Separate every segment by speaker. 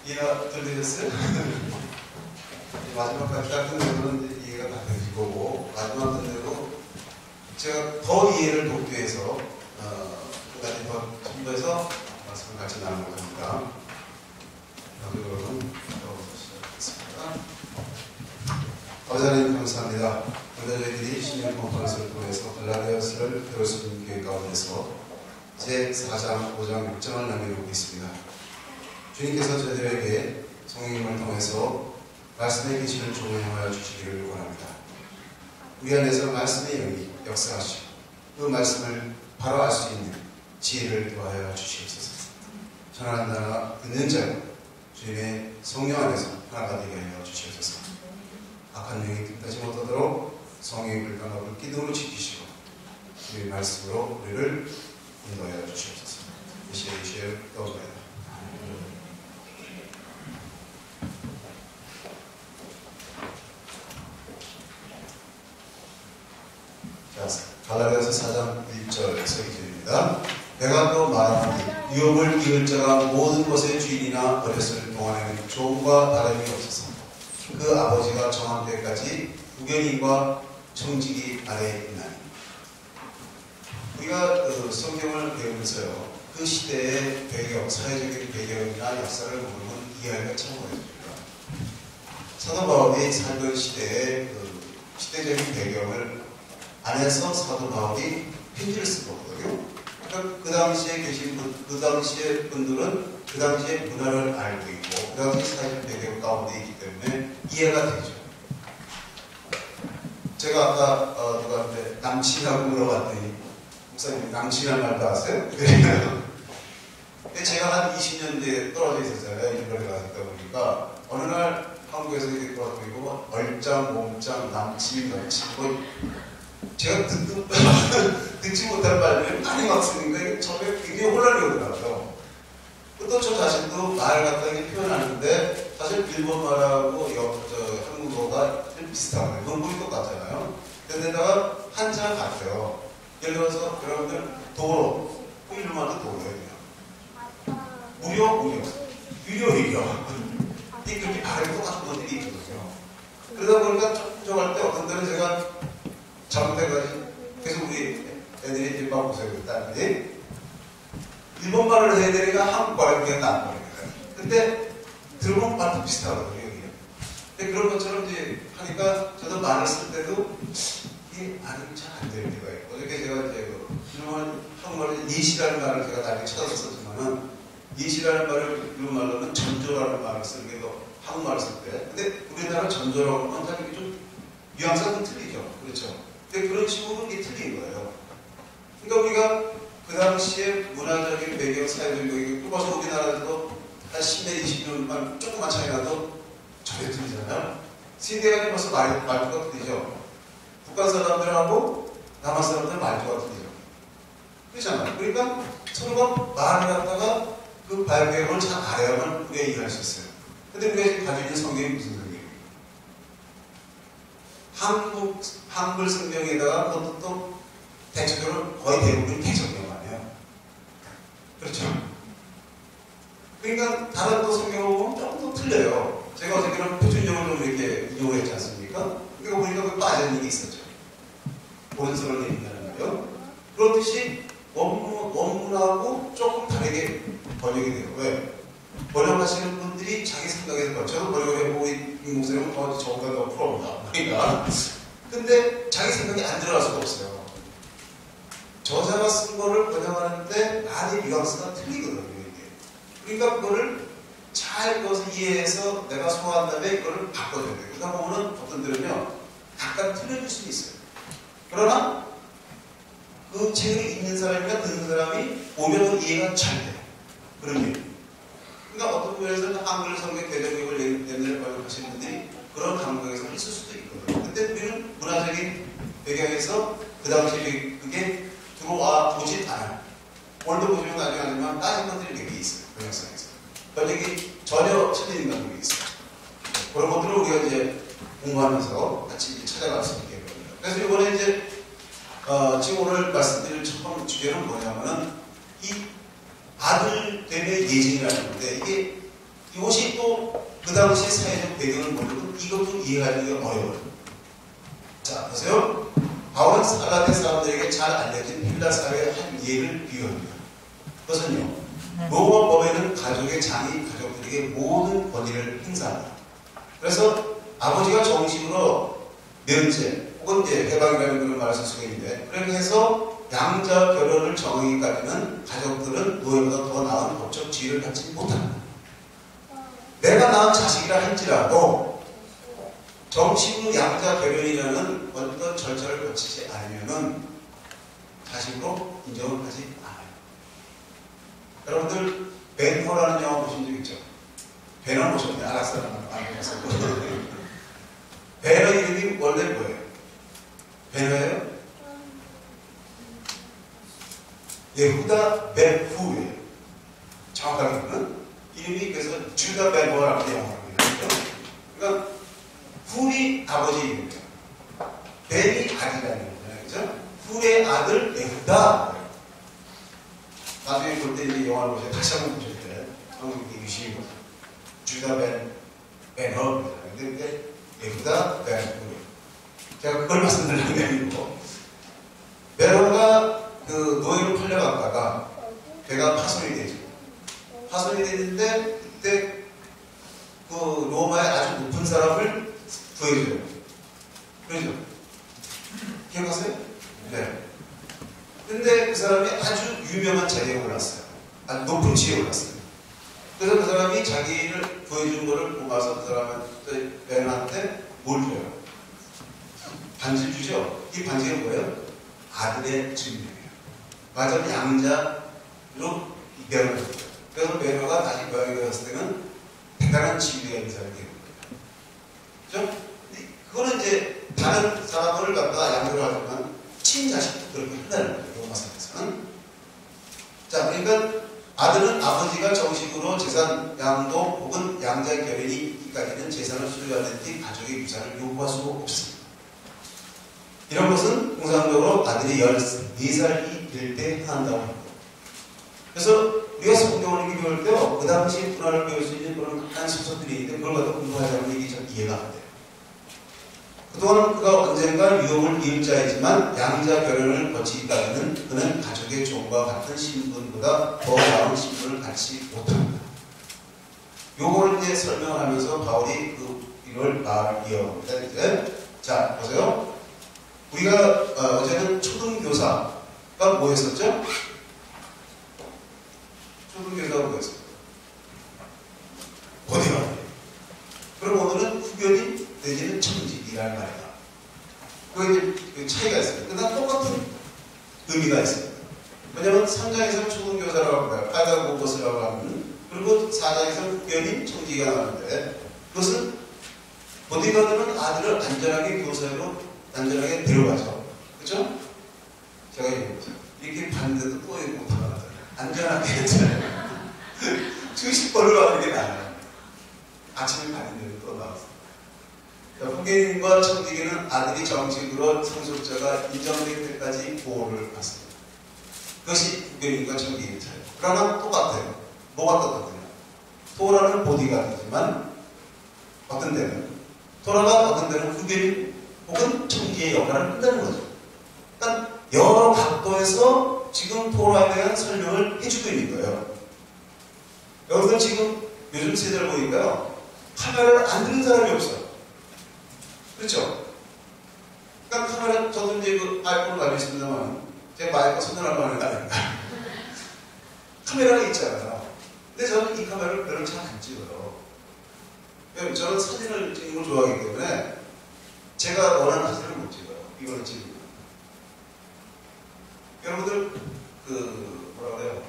Speaker 1: 이해가 들리셨어요? 마지막까지 딱 끝내면 이해가 다 되실 거고, 마지막 끝내고 제가 더 이해를 돕기 위해서 끝까지 더 첨부해서 말씀을 같이 나누고 합니다. 여러분 시작하겠습니다. 아버지 하나님 감사합니다. 오늘 저희들이 신년 컨퍼런스를 통해서 갈라디아서를 배울 수 있는 기회 가운데서 제 4장, 5장, 6장을 남겨놓고 있습니다. 주님께서 저희들에게 성령님을 통해서 말씀의 계시를 조명하여 주시기를 원합니다. 우리 안에서 말씀의 영이 역사하시고 그 말씀을 바로 알 수 있는 지혜를 더하여 주시옵소서. 천하는 나라 듣는 자가 주님의 성령 안에서 하나가 되게 하여 주시옵소서. 악한 영이 끝까지 못하도록 성령의 불감을 기둥으로 지키시고 주의 말씀으로 우리를 인도하여 주시옵소서. 이시에 떠올라요. 갈라디아서 4장 1절 서기절입니다. 내가 또 말하노니 유업을 이을 자가 모든 것의 주인이나 어렸을 동안에는 조음과 다름이 없어서 그 아버지가 정한 때까지 후견인과 청지기 아래에 있나니. 우리가 성경을 배우면서요, 그 시대의 배경, 사회적인 배경이나 역사를 모르면 이해하기가 참 어렵습니다. 사도 바울이 살던 시대의 시대적인 배경을 안에서 사도 바울이 편지를 쓴 거거든요. 그러니까 그 당시에 계신 그 당시의 분들은 그 당시의 문화를 알고 있고 그 당시 사회적 배경 가운데 있기 때문에 이해가 되죠. 제가 아까 누구한테 남친이라고 물어봤더니 목사님 남친이란 말도 아세요? 그래요. 제가 한 20년 뒤에 떨어져 있었잖아요. 일본에 가서 있다 보니까 어느 날 한국에서 이렇게 돌아다니고 얼짱, 몸짱, 남친, 뭐 제가 듣지 못할 말을 많이 막 쓰니까 처음에 굉장히 혼란이 오더라고요. 또 저 자신도 말을 갖다 표현하는데 사실 일본말하고 한국어가 좀 비슷하거든요. 문법이 똑같잖아요. 그런데다가 한자 같아요. 예를 들어서 여러분들 도로, 이름만도 도로예요. 무료. 그렇게 발음이 똑같은 것들이 있거든요. 그러다 보니까 조금 할 때 어떤 때는 제가 잘못해가지고 계속 우리 애들이 일반 보세요. 딸들이 일본말을 해야 되니까 한국말을 그냥 나눠버립니다. 근데 들어보면 말도 비슷하거든요. 근데 그런 것처럼 이제 하니까 저도 말을 쓸 때도 이게 발음이 잘 안 되는 때가 있고, 어저께 제가 이제 한국말로 예시라는 말을 제가 나중에 찾아서 썼지만은 예시라는 말을 일본말로는 전조라는 말을 쓰는 게 더 한국말을 쓸 때, 근데 우리나라 전조라고 하면 사실 좀 뉘앙스가 좀 틀리죠. 그렇죠? 근데 그런 식으로 이게 틀린 거예요. 그러니까 우리가 그 당시에 문화적인 배경, 사회적인 배경, 또 벌써 우리나라에서도 한 10년, 20년만 조금만 차이 나도 전혀 틀리잖아요. 세대가 벌써 말투가 틀리죠. 북한 사람들하고 남한 사람들 말투가 틀리죠. 그렇잖아요. 그러니까 서로가 말을 갖다가 그 발배경을 잘 알아야만 우리가 이해할 수 있어요. 근데 우리가 지금 가지고 있는 성경이 무슨 성경이에요? 한글 성경에다가 그것도 또 대체적으로 거의 대부분이 대성경 아니에요. 그렇죠? 그러니까 다른 또 성경을 보면 조금 더 틀려요. 제가 어저께는 표준형을 좀 이렇게 이용을 했지 않습니까? 그러니까 보니까 그 빠진 일이 있었죠. 본스러운 얘기라는 거예요. 그렇듯이 원문하고 조금 다르게 번역이 돼요. 왜? 번역하시는 분들이 자기 생각에서 저도 번역해보고 이 목사님은 저보다 더 풀어본다. 그러니까. 근데 자기 생각이 안 들어갈 수가 없어요. 저자가 쓴 거를 번역하는데 많이 뉘앙스가 틀리거든요. 이게. 그러니까 그거를 잘 그것을 이해해서 내가 소화한 다음에 그거를 바꿔줘야 돼요. 그러다 보면은 어떤 데는요, 약간 틀려질 수도 있어요. 그러나 그 책을 읽는 사람이나 듣는 사람이 오면 이해가 잘 돼요. 그런 얘기. 그러니까 어떤 부분에서는 한글 성경 개정교육을 옛날에 번역하시는 분들이 그런 감각에서 있을 수도 있거든요. 근데 우리는 문화적인 배경에서 그 당시에 그게 들어와 보진 않아요. 오늘도 보시면 나중에 아니지만 따진 것들이 몇 개 있어요. 번역상에서. 번역이 전혀 틀린 감각이 있어요. 그런 것들을 우리가 이제 공부하면서 같이 찾아갈 수 있게 됩니다. 그래서 이번에 이제 지금 오늘 말씀드릴 첫 주제는 뭐냐면은 이 아들 됨의 예증이라는 건데, 이게 이것이 또 그 당시 사회적 배경을 모르고 이것도 이해하기가 어려워요. 자, 보세요. 바울은 갈라디아 사람들에게 잘 알려진 헬라 사회의 한 예를 비유합니다. 그것은요, 로마 법에는 가족의 장이 가족들에게 모든 권위를 행사합니다. 그래서 아버지가 정식으로 면제 혹은 이제 해방이라는 그런 말을 쓸 수가 있는데, 그렇게 해서 양자 결혼을 정하기까지는 가족들은 노예보다 더 나은 법적 지위를 갖지 못합니다. 내가 낳은 자식이라 할지라도 정식으로 양자 결혼이라는 어떤 절차를 거치지 않으면은 자식으로 인정을 하지 않아요. 여러분들 벤허라는 영화 보신 적 있죠? 벤허 보셨나요? 아랍사람 안 보셨어요? 벤허 이름이 원래 뭐예요? 벤허예요? 예후다 벤 후예요. 정확하게는 이름이 그래서 주다 벤허라는 영화입니다. 그러니까 훌이 아버지 이름이에요. 벤이 아들이라는 거잖아요. 그죠? 훌의 아들 예후다. 나중에 볼 때 이제 영화를 보세요. 다시 한번 보실 때 한국이 유심히 보세요. 주다 벤허입니다. 근데 예후다 벤 후. 제가 그걸 말씀드리는 게 아니고, 벤허가 그 노예로 팔려갔다가 배가 파손이 되죠. 파손이 되는데 그때 그 로마의 아주 높은 사람을 구해줘요. 그러죠? 기억하세요? 네. 근데 그 사람이 아주 유명한 자리에 올랐어요. 아주 높은 지위에 올랐어요. 그래서 그 사람이 자기를 구해준 거를 보고서 그 사람한테 벤한테 뭘 줘요? 반지를 주죠? 이 반지가 뭐예요? 아들의 증명이에요. 맞아요. 양자로 배우는 거예요. 그래서 배우가 다시 고향에 갔을 때는 대단한 지위가 있는 사람이 되는 거예요. 그죠? 그거는 이제 다른 사람을 갖다가 양보를 하지만 친자식도 그렇게 한다는 거예요. 로마 사회에서는. 자, 그러니까 아들은 아버지가 정식으로 재산 양도 혹은 양자 결연이 있기까지는 재산을 소유하는 뒤 가족의 유산을 요구할 수 없습니다. 이런 것은 통상적으로 아들이 14살이 될 때 한다고 합니다. 그래서 우리가 성경을 이렇게 배울 때요, 그 당시에 문화를 배울 수 있는 그런 한 소설들이 있는데 그걸 갖다 공부하자는 얘기 잘 이해가 안 돼요. 그동안 그가 언젠가 유혹을 이을 자이지만 양자 결혼을 거치기까지는 그는 가족의 종과 같은 신분보다 더 나은 신분을 갖지 못합니다. 요거를 이제 설명하면서 바울이 이걸 말을 이어갑니다. 이제 자, 보세요. 우리가 어제는 초등교사가 뭐 했었죠? 초등교사가 뭐였어요? 보디가드. 그럼 오늘은 후견인 내지는 청직이라는 말이다. 그 차이가 있습니다. 그러나 똑같은 의미가 있습니다. 왜냐하면 3장에서 초등교사라고 합니다. 빨간고것이라고 하는, 그리고 4장에서 후견인 청직이가 나오는데, 그것은 보디가드는 아들을 안전하게 교사로 안전하게 데려가죠. 그렇죠? 제가 얘기해보세요. 이렇게 봤는데도 또 못하나 안전하게 했잖아요. 수십 번을 가는 게 나아요. 아침에 갔는데도 또 나왔어요. 후견인과 청지기는 아들이 정식으로 상속자가 인정될 때까지 보호를 받습니다. 그것이 후견인과 청지기의 차이. 그러면 똑같아요. 뭐가 똑같아요? 토라는 보디가드지만 어떤 데는 토라가 어떤 데는 후견인 혹은 청지기의 역할을 한다는 거죠. 그러니까 여러 각도에서 지금 토라에 대한 설명을 해주고 있는 거예요. 여러분 지금 요즘 세대를 보니까요, 카메라를 안 드는 사람이 없어요. 그렇죠? 그러니까 카메라, 저도 이제 그 아이폰을 가지고 있습니다만, 제 마이크 손을 한번 하는 아닙니까? 카메라가 있잖아요. 근데 저는 이 카메라를 별로 잘 안 찍어요. 저는 사진을 찍는 걸 좋아하기 때문에 제가 원하는 사진을 못 찍어요. 이거는 찍으면. 여러분들, 뭐라 그래요?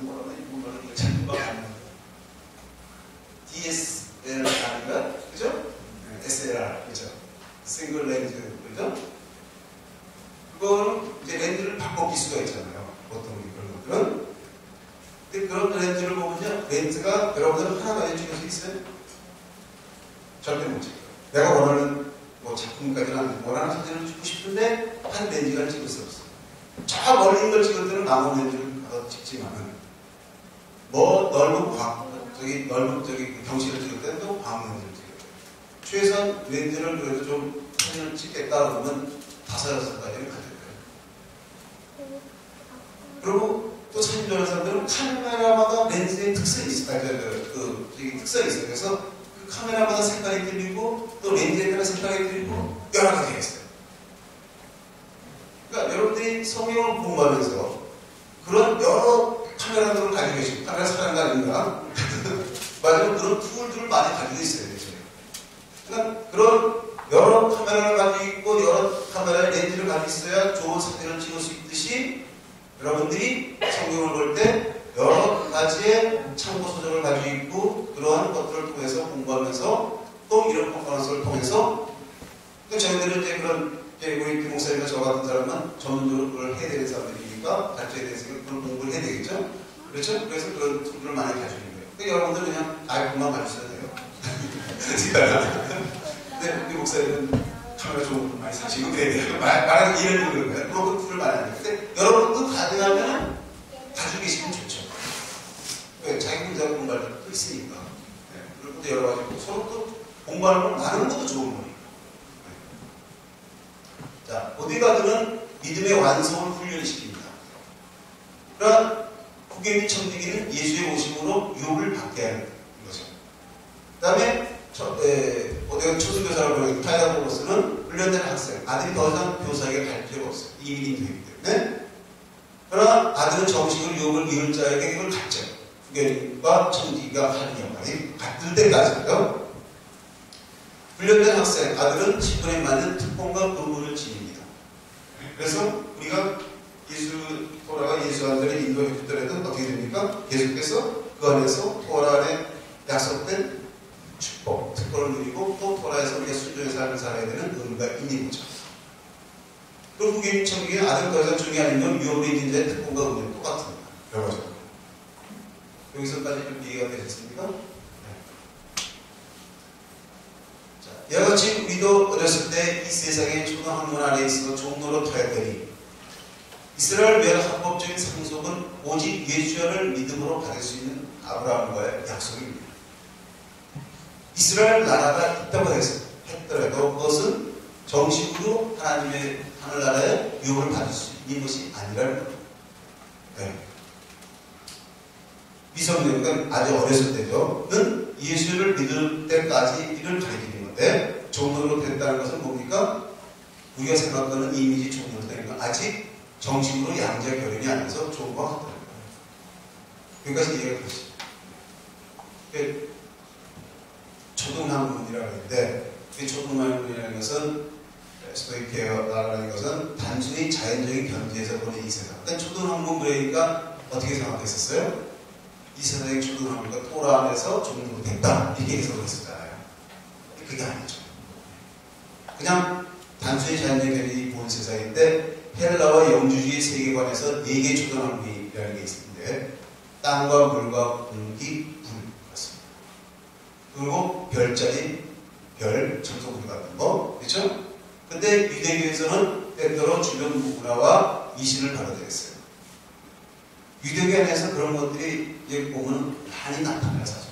Speaker 1: 뭐라 그래요? 이거 잘못 안 해요. DSLR인가? 그죠? SLR, 그죠? 싱글 렌즈, 그죠? 그거는 이제 렌즈를 바꿔 낄 수가 있잖아요. 보통 그런 것들은. 근데 그런 렌즈를 보면요, 렌즈가 여러분들은 하나만 찍을 수 있어요? 절대 못 찍어요. 내가 원하는 뭐 작품까지는 원하는 사진을 찍고 싶은데 한 렌즈가 찍을 수 없어요. 저 멀리 있는 걸 찍을 때는 나무 렌즈를 가서 찍지만은 뭐 넓은 광 저기 넓은 저기 경치를 찍을 때는 또 광명을 찍어요. 최소한 렌즈를 그래도 좀 사진을 찍겠다 그러면 5-6가지를 가질 거예요. 그리고 또 사진 좋아하는 사람들은 카메라마다 렌즈의 특성이 있어요. 특성이 있어요. 그래서 그 카메라마다 색깔이 틀리고 또 렌즈에 따라 색깔이 틀리고 여러 가지가 있어요. 그러니까 여러분들이 성경을 공부하면서 그런 여러 카메라들을 가지고 계시고, 카메라 사랑가 아닌가? 맞아요. 그런 툴들을 많이 가지고 있어요. 그러니까 그런 여러 카메라를 가지고 있고, 여러 카메라의 렌즈를 가지고 있어야 좋은 사진을 찍을 수 있듯이, 여러분들이 성경을 볼 때 여러 가지의 참고 소절을 가지고 있고, 그러한 것들을 통해서 공부하면서 또 이런 퍼포먼스를 통해서, 저희들은 이제 그런, 우리 김목사님과 저 같은 사람은 전문적으로 그걸 해야 되는 사람들이니까 가르쳐야 되는 사람은 그런 공부를 해야 되겠죠? 그렇죠? 그래서 그런 툴을 많이 가지고 있는 거예요. 그러니까 여러분들 그냥 아이폰만 봐주셔도 돼요. 근데 우리 목사님은 카메라 좋은 거 많이 사시고 그래야 돼요. 말하는 이런 그런 거예요. 그런 툴을 많이 하는 거예요. 근데 여러분도 가능하면 가지고 계시면 좋죠. 자기 혼자 공부할 때도 있으니까. 네. 그리고 또 여러 가지 서로 또 공부하는 걸 나누는 것도 좋은 거니까. 자, 어디 가든은 믿음의 완성을 훈련시킵니다. 그러나 후계미 천지기는 예수의 오심으로 유업을 받게 하는 거죠. 그 다음에 어디가 초등교사라고 그러는 타이다보로스는 훈련된 학생, 아들이 더 이상 교사에게 갈 필요가 없어요. 이민이 되기 때문에. 그러나 아들은 정식으로 유업을 이룰 자에게 이걸 갖죠. 후계미와 천지기가 하는 역할이 같을 때까지요. 훈련된 학생, 아들은 10분에 맞는 특권과 의무를 지닙니다. 그래서 우리가 토라가 예수 안들을 인도해 주더라도 어떻게 됩니까? 계속해서 그 안에서 토라 안에 약속된 축복, 특권을 누리고 또 토라에서 우리가 순종의 삶을 살아야 되는 의무가 있는 거죠. 그리고 후계민 천국의 아들 더 이상 종이 아니면 유업에 있는 자의 특권과 의무는 똑같습니다. 결과적으로. 여기서까지 좀 이해가 되셨습니까? 이와 같이 우리도 어렸을 때 이 세상의 초등학문 안에 있어 종로로 타였더니 이스라엘 멸 합법적인 상속은 오직 예수를 믿음으로 받을 수 있는 아브라함과의 약속입니다. 이스라엘 나라가 있다고 했더라도 그것은 정식으로 하나님의 하늘나라의 유업을 받을 수 있는 것이 아니라는 겁니다. 네. 미성년은 아주 어렸을 때는 예수를 믿을 때까지 이를 가리키는 건데, 종로로 됐다는 것은 뭡니까? 우리가 생각하는 이미지 종로로 되는 건 아직 정식으로 양자 결연이 아니어서 종과 같다는 거예요. 여기까지 이해가 되시죠? 초등학문이라고 하는데, 이 초등학문이라는 것은 스토이케어라는 것은 단순히 자연적인 견지에서 보는 이 세상. 그러니까 초등학문 그러니까 어떻게 생각했었어요? 이 세상의 초등학문과 토라 안에서 종로로 됐다. 이렇게 해석을 했었잖아요. 그게 아니죠. 그냥 단순히 자연적인 견지 보는 세상인데, 헬라와 영주주의 세계관에서 4개의 초등학문이라는 게 있는데, 땅과 물과 공기, 불 같습니다. 그리고 별자리, 별, 천소구리 같은 거, 그렇죠? 근데 유대교에서는 때때로 주변 문화와 이신을 받아들였어요. 유대교 안에서 그런 것들이 이제 보면 많이 나타나요, 사실.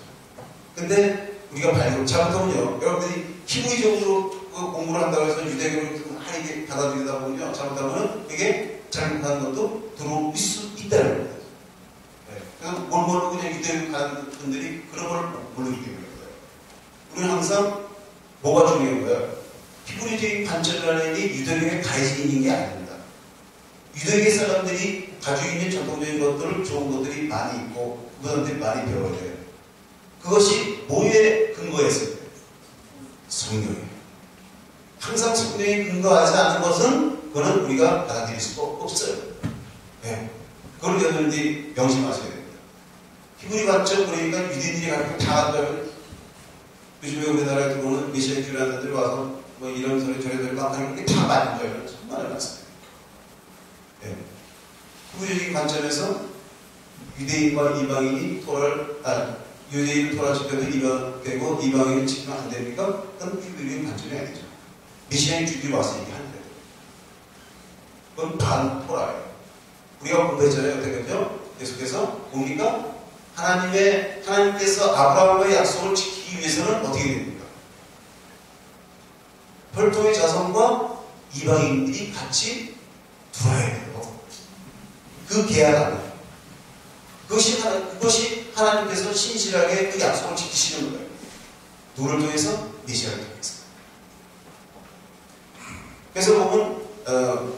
Speaker 1: 근데 우리가 잘못하면요, 여러분들이 희구적으로 공부를 한다고 해서 유대교를 많이 받아들이다 보면요, 잘못하면 이게 잘못하는 것도 들어올 수 있다는 겁니다. 네. 그래서 뭘 모르고 그냥 유대교 가는 분들이 그런 걸 모르기 때문에 그래요. 우리는 항상 뭐가 중요한 거예요? 피부리적인 관점이라는 게 유대교에 가해져 있는 게 아닙니다. 유대교 사람들이 가지고 있는 전통적인 것들을 좋은 것들이 많이 있고 그분들이 많이 배워야 돼요. 그것이 뭐에 근거했을까요? 성경이에요. 항상 성경에 근거하지 않은 것은 그거는 우리가 받아들일 수가 없어요. 네. 그걸 여러분들이 명심하셔야 됩니다. 히브리 관점 그러니까 유대인들이 가지고 다 한다면 요즘에 우리나라에 들어오는 메시아 교회라는 와서 뭐 이런 소리 저런 소리 막 하는 게 다 맞는 거예요. 정말 맞습니다. 네. 히브리적인 관점에서 유대인과 이방인이 유대인을 토라를 지켜도 이방되고 이방인을 지키면 안 됩니까? 그건 히브리적인 관점이 아니죠. 메시아의 주들이 와서 얘기하는 거예요. 그건 반 토라예요. 우리가 공부했잖아요. 어떻게 했죠? 계속해서 뭡니까? 하나님께서 아브라함과의 약속을 지키기 위해서는 어떻게 됩니까? 혈통의 자손과 이방인들이 같이 들어야 돼요. 그 계약 안에. 그것이 하나님께서 신실하게 그 약속을 지키시는 거예요. 누구를 통해서? 메시아를 통해서. 그래서 보면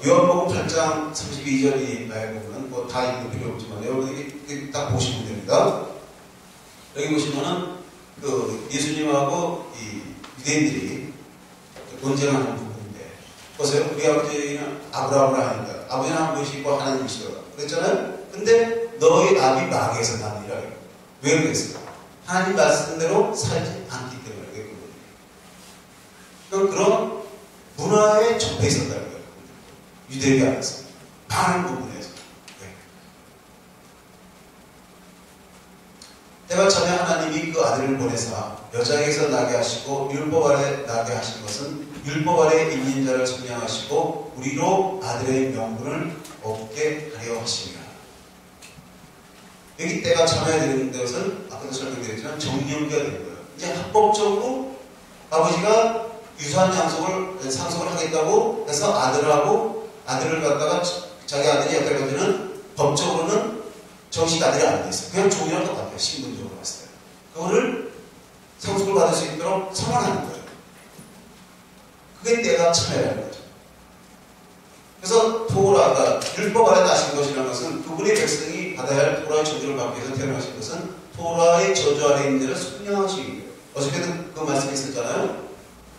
Speaker 1: 요한복음 8장 32절이 보면 뭐 다 읽을 필요 없지만 여러분들이 딱 보시면 됩니다. 여기 보시면은 그 예수님하고 이 유대인들이 논쟁하는 부분인데 보세요. 우리 아버지는 아브라함을 하니까 아버지는 한 분이시고 하나님이시더라 그랬잖아요. 근데 너희 아비 마귀에서 나니라. 왜 그랬어요? 하나님 말씀대로 살지 않기 때문에 그랬거든요. 그런 문화에 접해 있었다는 거예요. 유대교 안에서 많은 부분에서. 때가 차면 하나님이 그 아들을 보내사 여자에게서 나게 하시고 율법 아래 나게 하신 것은 율법 아래 있는 자를 성량하시고 우리로 아들의 명분을 얻게 하려 하십니다. 여기 때가 참아야 되는 것은 아까도 설명드렸지만 정령기가 되는 거예요. 이제 합법적으로 아버지가 유사한 상속을 하겠다고 해서 아들을 갖다가 자기 아들이 여기까지 가지는 법적으로는 정식 아들이 안 돼 있어요. 그냥 종이랑 똑같아요. 신분적으로 봤을 때. 그거를 상속을 받을 수 있도록 선언하는 거예요. 그게 때가 참여라는 거죠. 그래서 토라가 율법 아래 나신 것이라는 것은 그분의 백성이 받아야 할 토라의 저주를 받기 위해서 태어나신 것은 토라의 저주 아래 있는 자를 숙량하시기 위해요. 어저께도 그 말씀이 있었잖아요.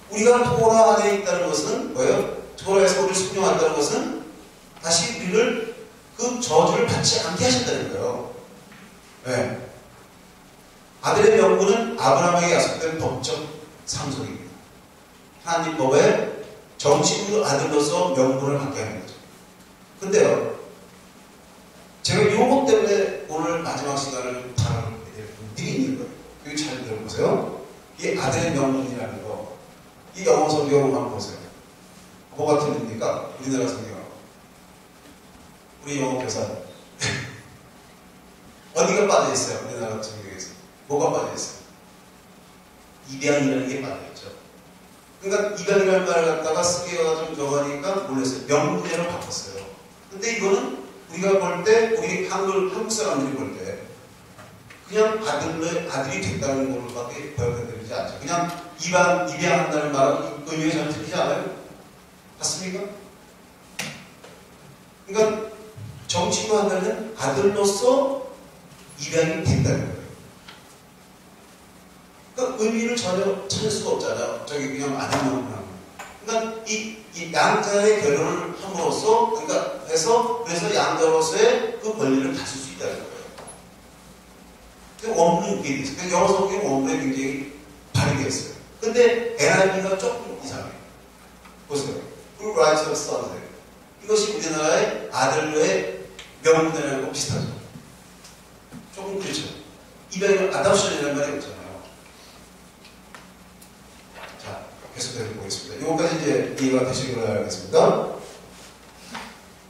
Speaker 1: 우리가 토라 안에 있다는 것은 뭐예요? 토라에서 우리를 숙량한다는 것은 다시 우리를 그 저주를 받지 않게 하신다는 거예요. 네. 아들의 명분은 아브라함에게 약속된 법적 상속입니다. 하나님 법에 정식으로 아들로서 명분을 받게 하는 거죠. 근데요, 제가 요것 때문에 오늘 마지막 시간을 다루게 될 분들이 있는 거예요. 여기 잘 들어보세요. 이 아들의 명분이라는 거, 이 영어 성경만 보세요. 뭐 같은 의미입니까? 우리나라 성경하고. 우리 영어 교사. 어디가 빠져있어요? 우리나라 성경에서. 뭐가 빠져있어요? 입양이라는 게 빠져있죠. 그러니까 입양이라는 말을 갖다가 쓰기가 좀 적으니까 몰랐어요. 명분으로 바꿨어요. 근데 이거는 우리가 볼 때, 우리 한국 사람들이 볼 때, 그냥 아들이 됐다는 걸로밖에 번역되지 않죠. 그냥 입양한다는 말은 의미가 전혀 틀리지 않아요? 맞습니까? 그러니까 정치로 하면은 아들로서 입양이 된다는 거예요. 그러니까 의미를 전혀 찾을 수가 없잖아요. 저기 그냥 아들만 하는. 그러니까 이 양자의 결혼을 함으로써, 그러니까 그래서 양자로서의 그 권리를 가질 수 있다는 거예요. 원문은 이렇게 돼 있어요. 그러니까 영어 성경 원문에 굉장히 다르게 했어요. 근데 NIV가 조금 이상해요. 보세요. Who writes a son? 이것이 우리나라의 아들의 명분이라는 거 비슷하죠. 조금 그렇죠. 입양은 adoption이라는 말이 없잖아요. 자, 계속해서 보겠습니다. 이거까지 이제 이해가 되시길 바라겠습니다.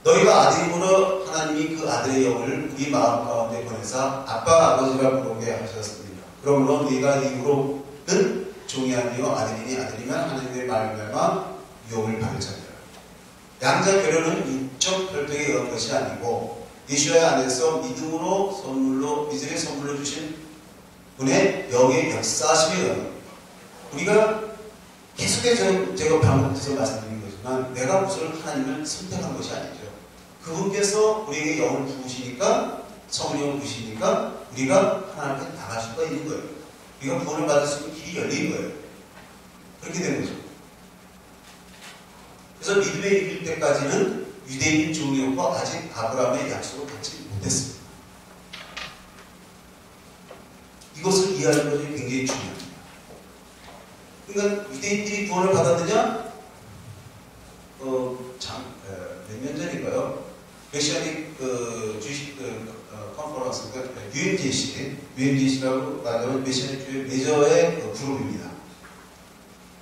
Speaker 1: 너희가 아들이므로 하나님이 그 아들의 영을 우리 마음 가운데 보내사 아빠 아버지라 부르게 하셨습니다. 그러므로 너희가 이후로는 종이 아니요 아들이니 아들이면 하나님의 말씀과 유업을 받을 자니라. 양자 결혼은 육적 혈통에 의한 것이 아니고 예수의 안에서 믿음의 선물로 주신 분의 영의 역사심에 의한 겁니다. 우리가 계속해서 제가 반복해서 말씀드린 거지만 내가 무슨 하나님을 선택한 것이 아니죠. 그분께서 우리에게 영을 부으시니까 성령을 부으시니까 우리가 하나님 앞에 나갈 수가 있는 거예요. 우리가 구원을 받을 수 있는 길이 열린 거예요. 그렇게 된 거죠. 그래서 믿음에 이를 때까지는 유대인 종이었고 아직 아브라함의 약속을 받지 못했습니다. 이것을 이해하는 것이 굉장히 중요합니다. 그러니까 유대인들이 구원을 받았느냐? 몇 년 전인가요? 메시아닉 주식 컨퍼런스, UMJC라고 말하면 메시아닉 주의 메저의 그룹입니다.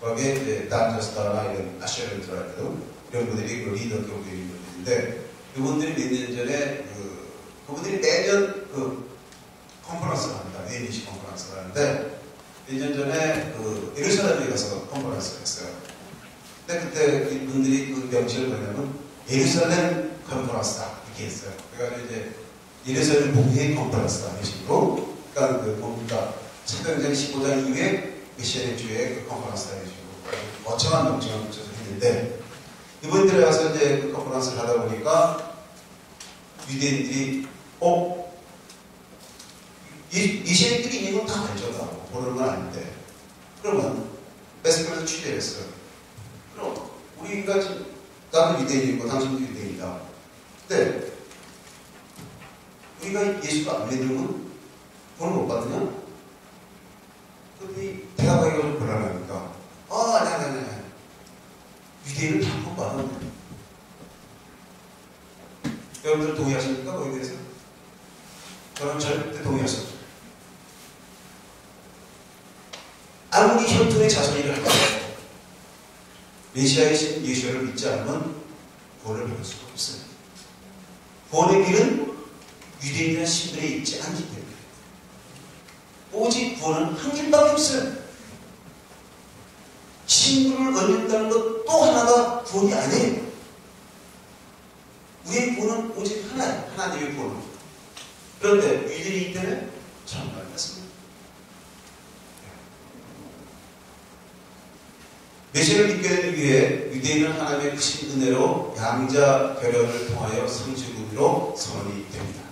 Speaker 1: 거기에 이제 단저스타나 이런 아셔런트라이드 이런 분들이 그 리더 교육인 분들인데, 그분들이 몇 년 전에 그분들이 매년 컨퍼런스를 합니다. UNEC 컨퍼런스를 하는데 1년 전에 그 예루살렘에 가서 컨퍼런스를 했어요. 근데 그때 분들이 그 명칭을 뭐냐면 예루살렘 컨퍼런스다 이렇게 했어요. 그래가지고 이제 예루살렘 복귀 컨퍼런스다 이런 식으로 그러니까 그 뭔가 사도행전 15장 이후에 메시아의 주의 그 컨퍼런스다 이런 식으로 거창한 명칭을 붙여서 했는데 이번 들어가서 이제 그 컨퍼런스를 하다 보니까 유대인들이 이시애들이 있는 건 다 알죠. 모르는 건 아닌데 그러면 베스트에서 취재를 했어요. 그럼 우리가 지금 나도 유대인이고 당신도 유대인이다. 근데 우리가 예수가 안 믿으면 돈을 못 받느냐? 그랬더니 대답하기가 좀 곤란하니까 아니 유대인은 다 못 받아. 여러분들 동의하십니까? 거기에 대해서? 저는 절대 동의하지 않습니다. 아무리 혈통의 자손이라 할지라도 메시아의 신 예수를 믿지 않으면 구원을 받을 수가 없어요. 구원의 길은 유대인이나 신분에 있지 않기 때문에 오직 구원은 한 길밖에 없어요. 신분을 얻는다는 것 또 하나가 구원이 아니에요. 우리의 구원은 오직 하나예요. 하나님의 구원은. 그런데 유대인이기 때문에 정말 맞습니다. 메시아를 믿게 되기 위해 유대인은 하나님의 크신 은혜로 양자 결연을 통하여 성지군으로 선언이 됩니다.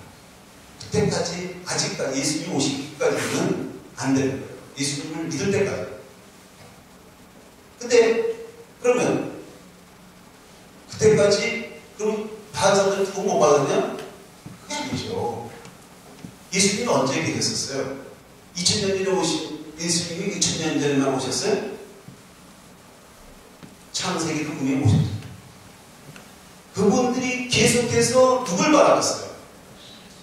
Speaker 1: 그때까지 아직까지 예수님 오시기까지는 안 되는 거예요. 예수님을 믿을 때까지. 근데 그러면 그때까지 그럼 다른 사람들 구원 못 받았냐? 그게 아니죠. 예수님은 언제 계셨었어요? 2000년 전에 오신 예수님이 2000년 전에만 오셨어요? 창세기도 분명히 오셨죠. 그분들이 계속해서 누굴 바라봤어요?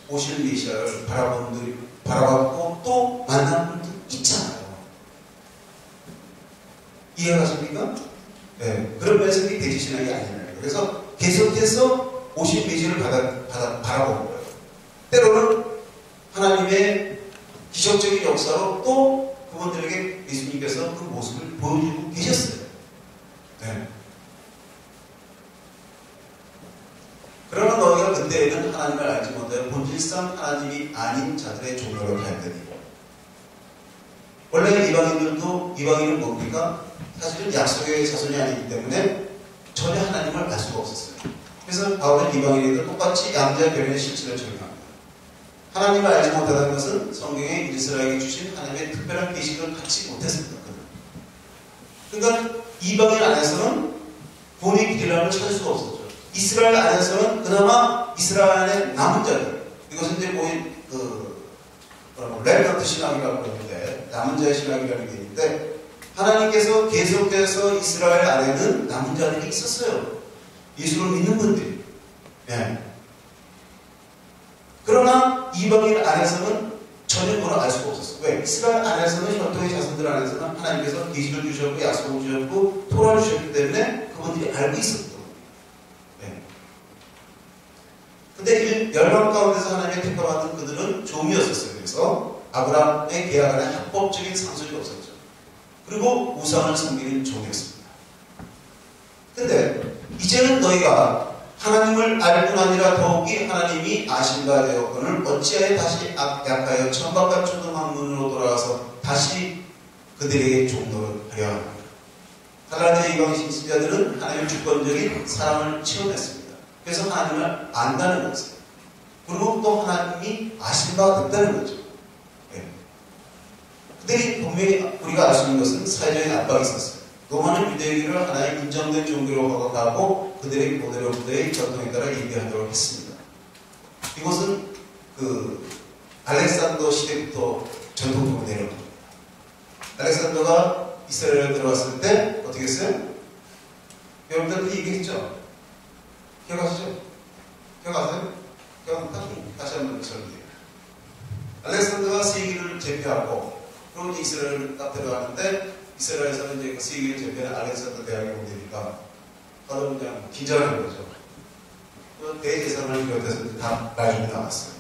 Speaker 1: 오실 메시아를 바라봤고 또 만난 분도 있잖아요. 이해가십니까? 네. 그런 면에서 이게 대지신학이 아니라요. 그래서 계속해서 오실 메시아를 바라본 거예요. 때로는 하나님의 기적적인 역사로 또 그분들에게 예수님께서 그 모습을 보여주고 계셨어요. 네. 그러나 너희가 그때에는 하나님을 알지 못하여 본질상 하나님이 아닌 자들의 종로로 하였더니 원래 이방인은 뭡니까? 사실은 약속의 자손이 아니기 때문에 전혀 하나님을 알 수가 없었어요. 그래서 바울은 이방인들도 똑같이 양자 결연의 실체를 적용합니다. 하나님을 알지 못하다는 것은 성경에 이스라엘에게 주신 하나님의 특별한 계시를 갖지 못했습니다. 그러니까 이방인 안에서는 구원의 길이라는 걸 찾을 수가 없었죠. 이스라엘 안에서는 그나마 이스라엘 안에 남은 자들, 이것은 이제 모인 렘넌트 신앙이라고 그러는데 남은 자의 신앙이라는 게 있는데 하나님께서 계속해서 이스라엘 안에는 남은 자들이 있었어요. 예수를 믿는 분들이. 네. 그러나 이방인 안에서는 전혀 뭐라 알 수가 없었어요. 왜? 이스라엘 안에서는 혈통의 자손들 안에서는 하나님께서 계시를 주셨고 약속을 주셨고 토라를 주셨기 때문에 그분들이 알고 있었던 거예요. 네. 근데 열방 가운데서 하나님의 택함받은 그들은 종이었었어요. 그래서 아브라함의 계약 안에 합법적인 상속이 없었죠. 그리고 우상을 섬기는 종이었습니다. 근데 이제는 너희가 하나님을 알뿐 아니라 더욱이 하나님이 아신 바 되었거늘 어찌하여 다시 약하여 천박과 초등학문으로 돌아와서 다시 그들에게 종노를 하려 합니까? 갈라디아 이방인 신자들은 하나님의 주권적인 사랑을 체험했습니다. 그래서 하나님을 안다는 것이에요. 그리고 또 하나님이 아신 바가 됐다는 거죠. 네. 그들이 분명히 우리가 알 수 있는 것은 사회적인 압박이 있었어요. 로마는 유대교를 하나의 인정된 종교로 허가하고 그들의 모델로부터의 전통에 따라 예배하도록 했습니다. 이것은 알렉산더 시대부터 전통적으로 내려온 겁니다. 알렉산더가 이스라엘에 들어왔을 때 어떻게 했어요? 여러분들 그 얘기했죠? 기억하시죠? 기억하세요? 다시 한번 설명드릴게요. 알렉산더가 세계를 제패하고 그리고 이스라엘을 딱 들어가는데 이스라엘에서는 이제 그 세계를 제패하는 알렉산더 대왕이 오되니까 다들 그냥 긴장하는 거죠. 그 대제사장을 비롯해서 다 말이 나왔어요.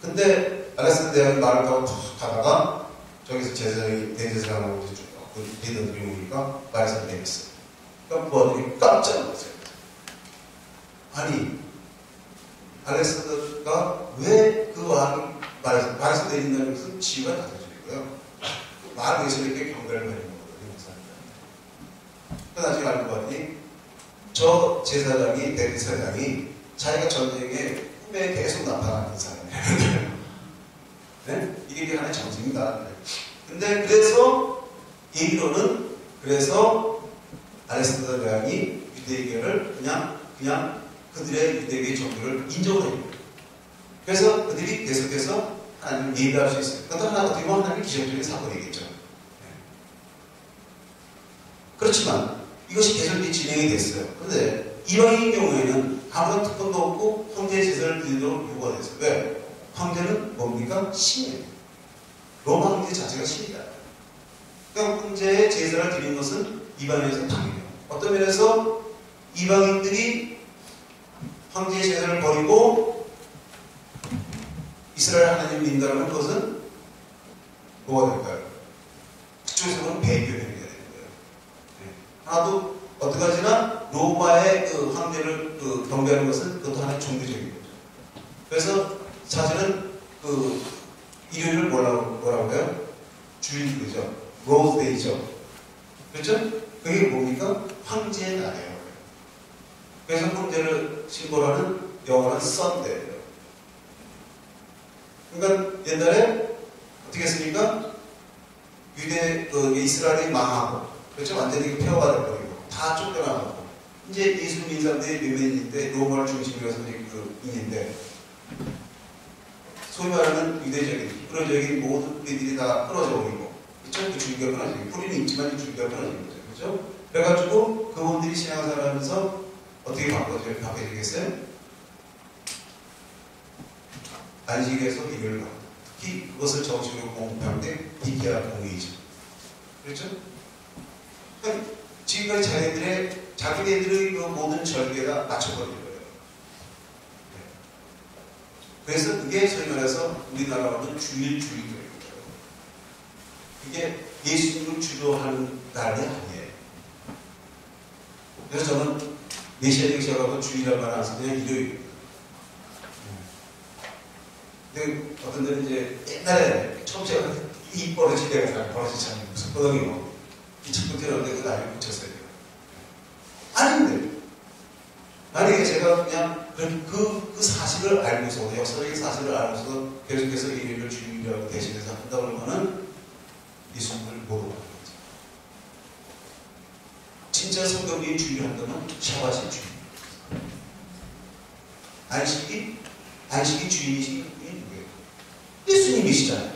Speaker 1: 근데 알렉산더 대왕이 말을 타고 툭 가다가 저기서 제사장이 대제사장하고 리더들이 오니까 말에서 내렸어요. 그러니까 부하들이 깜짝 놀랐어요. 아니 알렉산더가 왜 그 왕이 말에서 내린다는 것은 지위가 낮아지고요. 말을 위해서 이렇게 경배를 하는 거거든요. 그래서 나중에 알고 봤더니 저 제사장이 대제사장이 자기가 전쟁에 꿈에 계속 나타나는 사람이에요. 네? 이게 하나의 정신입니다. 근데 그래서 얘기로는 그래서 알렉산더 대왕이 유대계를 그냥 그들의 유대계 종교를 인정을 해요. 그래서 그들이 계속해서 하나님을 예배할 수 있어요. 그것도 하나 어떻게 보면 하나님의 기적적인 사건이겠죠. 네. 그렇지만 이것이 계속 진행이 됐어요. 그런데 이방인 경우에는 아무런 특권도 없고 황제의 제사를 드리도록 요구가 됐어요. 왜? 황제는 뭡니까? 신이에요. 로마 황제 자체가 신이다. 그러니까 황제의 제사를 드리는 것은 이방인에서 당연해요. 어떤 면에서 이방인들이 황제의 제사를 버리고 이스라엘 하나님을 믿는다는 것은 뭐가 될까요? 그쪽에서는 배교행위가 되는 거예요. 네. 하나도 어떡하지나 로마의 그 황제를 경배하는 것은 그것도 하나의 종교적인 거죠. 그래서 사실은 그 일요일을 뭐라고 해요? 주일이죠. 로즈데이죠. 그렇죠? 그게 뭡니까? 황제의 날이에요. 그래서 황제를 심벌하는 영어는 썬데이예요. 그러니까 옛날에 어떻게 했습니까? 이스라엘이 망하고, 그렇죠? 완전히 폐허가 돼버리고, 다 쫓겨나가고, 이제 예수 믿는 사람들이 몇 명인데, 로마를 중심으로 해서 있는데, 소위 말하는 유대적인, 히브리적인 모든 우리들이 다 끊어져 버리고, 그렇죠? 그 줄기가 끊어지고, 뿌리는 있지만 이 줄기가 끊어지는 거죠. 그렇죠? 그래가지고, 그분들이 신앙생활을 하면서 어떻게 바뀌어지겠어요? 안식에서 일요일 날, 특히 그것을 정식으로 공부할 때 니케아 공회의죠. 그렇죠? 그러니까 지금까지 자기네들의 그 모든 절개가 맞춰버린 거예요. 네. 그래서 그게 소위 말해서 우리나라로는 주일주의인 거예요. 이게 예수님을 주도하는 날이 아니에요. 그래서 저는 메시아를 시작하고 주일이라는 말을 안 써서 그냥 일요일. 근데 어떤 데는 이제 옛날에 처음 시작할 때 이 버릇이 내가 버릇이잖아요. 무슨 버릇이고 이 첫 번째는 그 날을 붙였어야 돼요. 아닌데 만약에 제가 그냥 그 사실을 알고서 역사적인 사실을 알고서 계속해서 일요일을 주일이라고 대신해서 한다 그러면은 예수님을 모르는 거죠. 진짜 성경이 주일을 한다면 샤밧이 주일. 안식이 주일이시 누구예요? 예수님이시잖아요.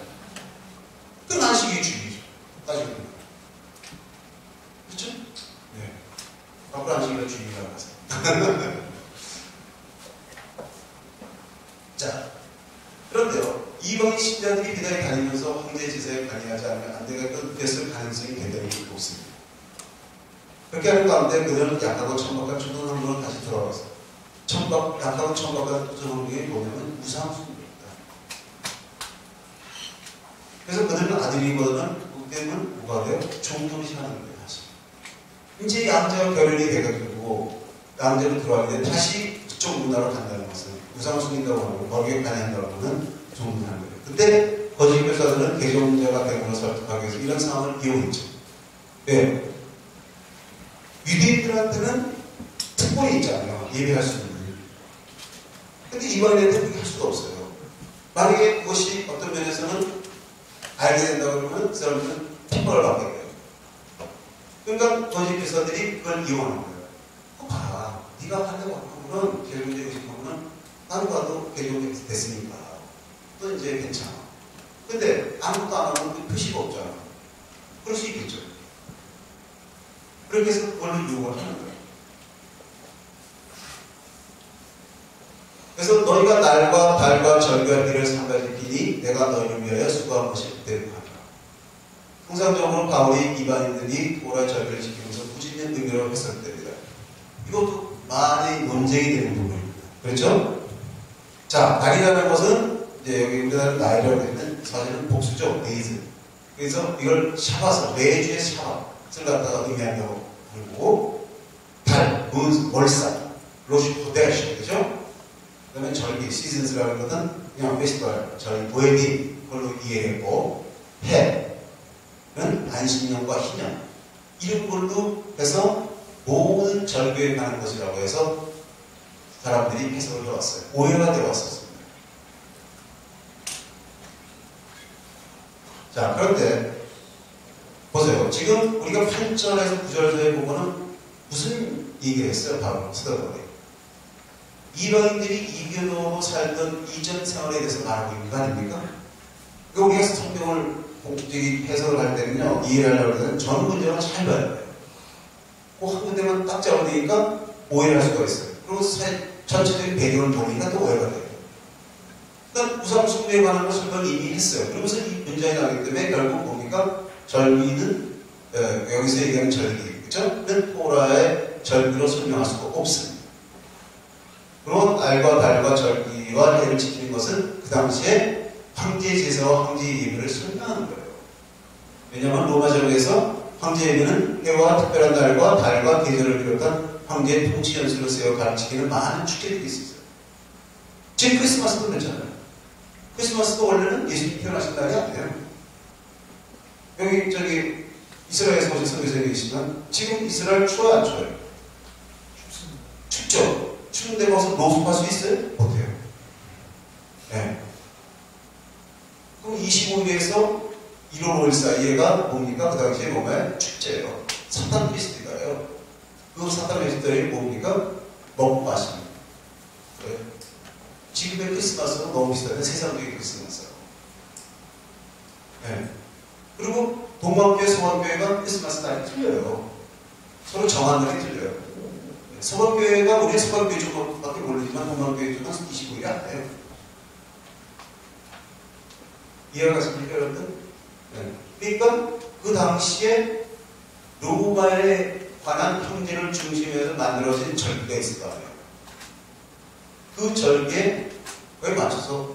Speaker 1: 그럼 안식이 주일이죠. 따지고 보면. 그렇죠? 네. 앞으로 안식이가 주일이라고 하세요. 자, 그런데요. 이방인 신자들이 비단에 다니면서 황제의 제사에 관여하지 않으면 안 됐을 가능성이 대단히 높습니다. 그렇게 하는 가운데 그들은 약하고 천박한 초등학교로 다시 돌아와서 약하고 천박한 초등학교에 보면은 우상숭배입니다. 그래서 그들은 아들이거든 그때는 뭐가 돼요? 종노릇이 하는 거예요. 다시 이제 양자와 결연이 돼가지고 양자로 들어가게 돼 다시 그쪽 문화로 간다는 것은 우상숭배인다고 하고 거기에 관여한다고 하는 종노릇하는 거예요. 근데 거짓 교사들은 개종자가 되고 설득하기 위해서 이런 상황을 이용했죠. 왜? 유대인들한테는 특권이 있잖아요. 예배할 수 있는. 근데 이방인한테 그렇게 할 수가 없어요. 만약에 그것이 어떤 면에서는 알게 된다고 그러면 그 사람들은 특권을 받게 돼요. 그러니까 거짓 교사들이 그걸 이용하는 거예요. 그거 봐라. 네가 하려고 하면은 개종되고 싶으면은 나는 봐도 개종이 됐으니까 또 이제 괜찮아. 근데 아무것도 안 하면 표시가 없잖아. 그럴 수 있겠죠. 그렇게 해서 그걸로 유혹을 하는 거예요. 그래서 너희가 날과 달과 절과 일을 삼가지키니 내가 너희를 위하여 수고한 것이 그대로 하리라. 통상적으로 바울이 이방인들이 도라 절개를 지키면서 부진한 의미로 해석됩니다. 이것도 많이 논쟁이 되는 부분입니다. 그렇죠? 자, 날이라는 것은 이제 여기 우리나라 나이라고 했는 사실은 복수죠. 데이즈. 그래서 이걸 샤바서, 매주의 샤바를 갖다가 의미한다고 그러고, 달, 문, 월사, 로시포데시, 그죠? 그 다음에 절기, 시즌스라는 것은 그냥 페스티벌, 절, 보헤미, 그걸로 이해했고, 해는 안식년과 희년, 이런 걸로 해서 모든 절교에 가는 것이라고 해서 사람들이 해석을 해왔어요. 오해가 되어 왔었습니다. 자, 그런데 보세요. 지금 우리가 8절에서 9절 사이에 보고는 무슨 얘기를 했어요? 바로 스더버리. 이방인들이 이교도로 살던 이전 생활에 대해서 말하고 있는 거 아닙니까? 그러니까 우리가 성경을 해석을 할 때는요, 이해를 하려고 하면 전 문제만 잘 봐야 돼요. 그 한 군데만 딱 잡아내니까 오해를 할 수가 있어요. 그리고 전체적인 배경을 보니까 또 오해가 돼요. 일단 우상 숭배에 관한 것을 이미 했어요. 그러면서 이 문장이 나오기 때문에 결국 보니까 절기는 여기서 얘기하는 절기, 그죠?는 토라의 절기로 설명할 수가 없습니다. 그런 달과 달과 절기와 해를 지키는 것은 그 당시에 황제 제사와 황제 예배를 설명하는 거예요. 왜냐하면 로마 제국에서 황제 예배는 해와 특별한 달과 달과 계절을 비롯한 황제의 통치 연수를 세워 가르치기는 많은 축제들이 있었어요. 지금 크리스마스도 그렇잖아요. 크리스마스도 원래는 예수님 태어나신 날이 아니에요. 여기 이스라엘에서 오신 선교사님이 계시지만 지금 이스라엘 추워요, 안 추워요? 춥죠? 추운데 가서 노숙할 수 있어요? 못해요. 네. 그럼 25일에서 1월 5일 사이에가 뭡니까? 그 당시에 뭐가요? 축제예요. 사탄 페스티벌이에요. 그 사탄 페스티벌이 뭡니까? 먹고 마시는 거예요. 지금의 크리스마스는 너무 비슷한데 세상적인 크리스마스예요. 네. 그리고 동방교회, 서방교회가 크리스마스 날이 틀려요. 서로 정한 날이 틀려요. 서방교회가 우리 서방교회 쪽밖에 모르지만 동방교회 쪽은 25일이 안 돼요. 이해가 가십니까, 여러분? 네. 그러니까 그 당시에 로마에 관한 형제를 중심으로 만들어진 절기가 있을 거 아니에요. 그 절기에 맞춰서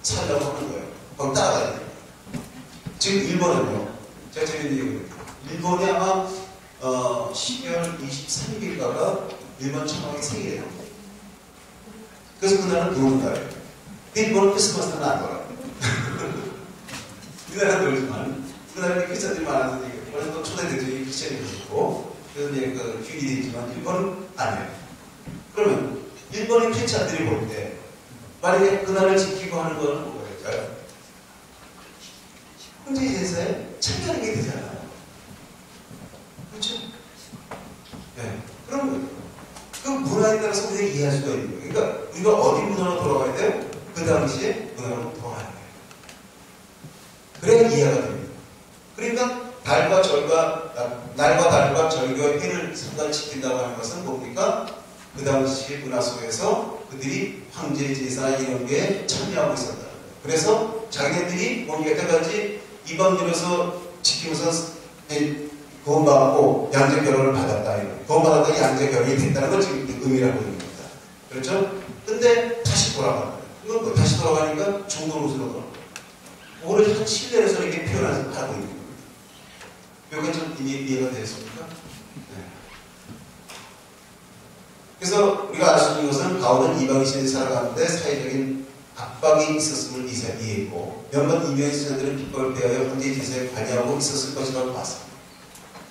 Speaker 1: 살려고 하는 거예요. 거기 따라가야 돼요. 지금 일본은요, 제가 재밌는 얘기를 일본이 아마 12월 23일인가가 일본 천황의 생일이에요. 그래서 그날은 노는 날이에요. 일본은 크리스마스는 안 돌아요. 우리나라는 놀지만 우리나라에 크리스찬들이 많아서 그래서 또 초대 대통령이 크리스찬이 있고 그래서 이제 그 휴일이 있지만 일본은 아니에요. 그러면 일본의 크리스찬들이 볼 때 만약에 그날을 지키고 하는 건 뭐겠어요? 황제 제사에 참여하는 게 되잖아요. 그렇죠? 네. 그럼 그 문화에 따라서 우리가 이해할 수가 있는 거예요. 그러니까 우리가 어디 문화로 돌아가야 돼요? 그 당시에 문화로 돌아가야 돼요. 그래야 이해가 됩니다. 그러니까 날과 달과 절과 해를 상관 지킨다고 하는 것은 뭡니까? 그 당시 문화 속에서 그들이 황제 제사 이런 게 참여하고 있었다는 거예요. 그래서 자기네들이 뭡니까? 여태까지 이방인으로서 지키면서 구원받고 양제 결혼을 받았다. 구원받았더니 양제 결혼이 됐다는 걸 지금 의미라고 있는 겁니다. 그렇죠? 근데 다시 돌아가는 거예요. 이건 뭐 다시 돌아가니까 중동 옷으로 돌아가요. 오히려 한 신뢰에서 이렇게 표현하고 있는 겁니다. 여기가 좀 이해가 되셨습니까? 네. 그래서 우리가 알 수 있는 것은 바울은 이방인 시대에 살아가는데 사회적인 압박이 있었음을 이해했고 몇몇 이방인 신자들은 비법을 배하여 황제 제사에 관여하고 있었을 것이라고 봤습니다.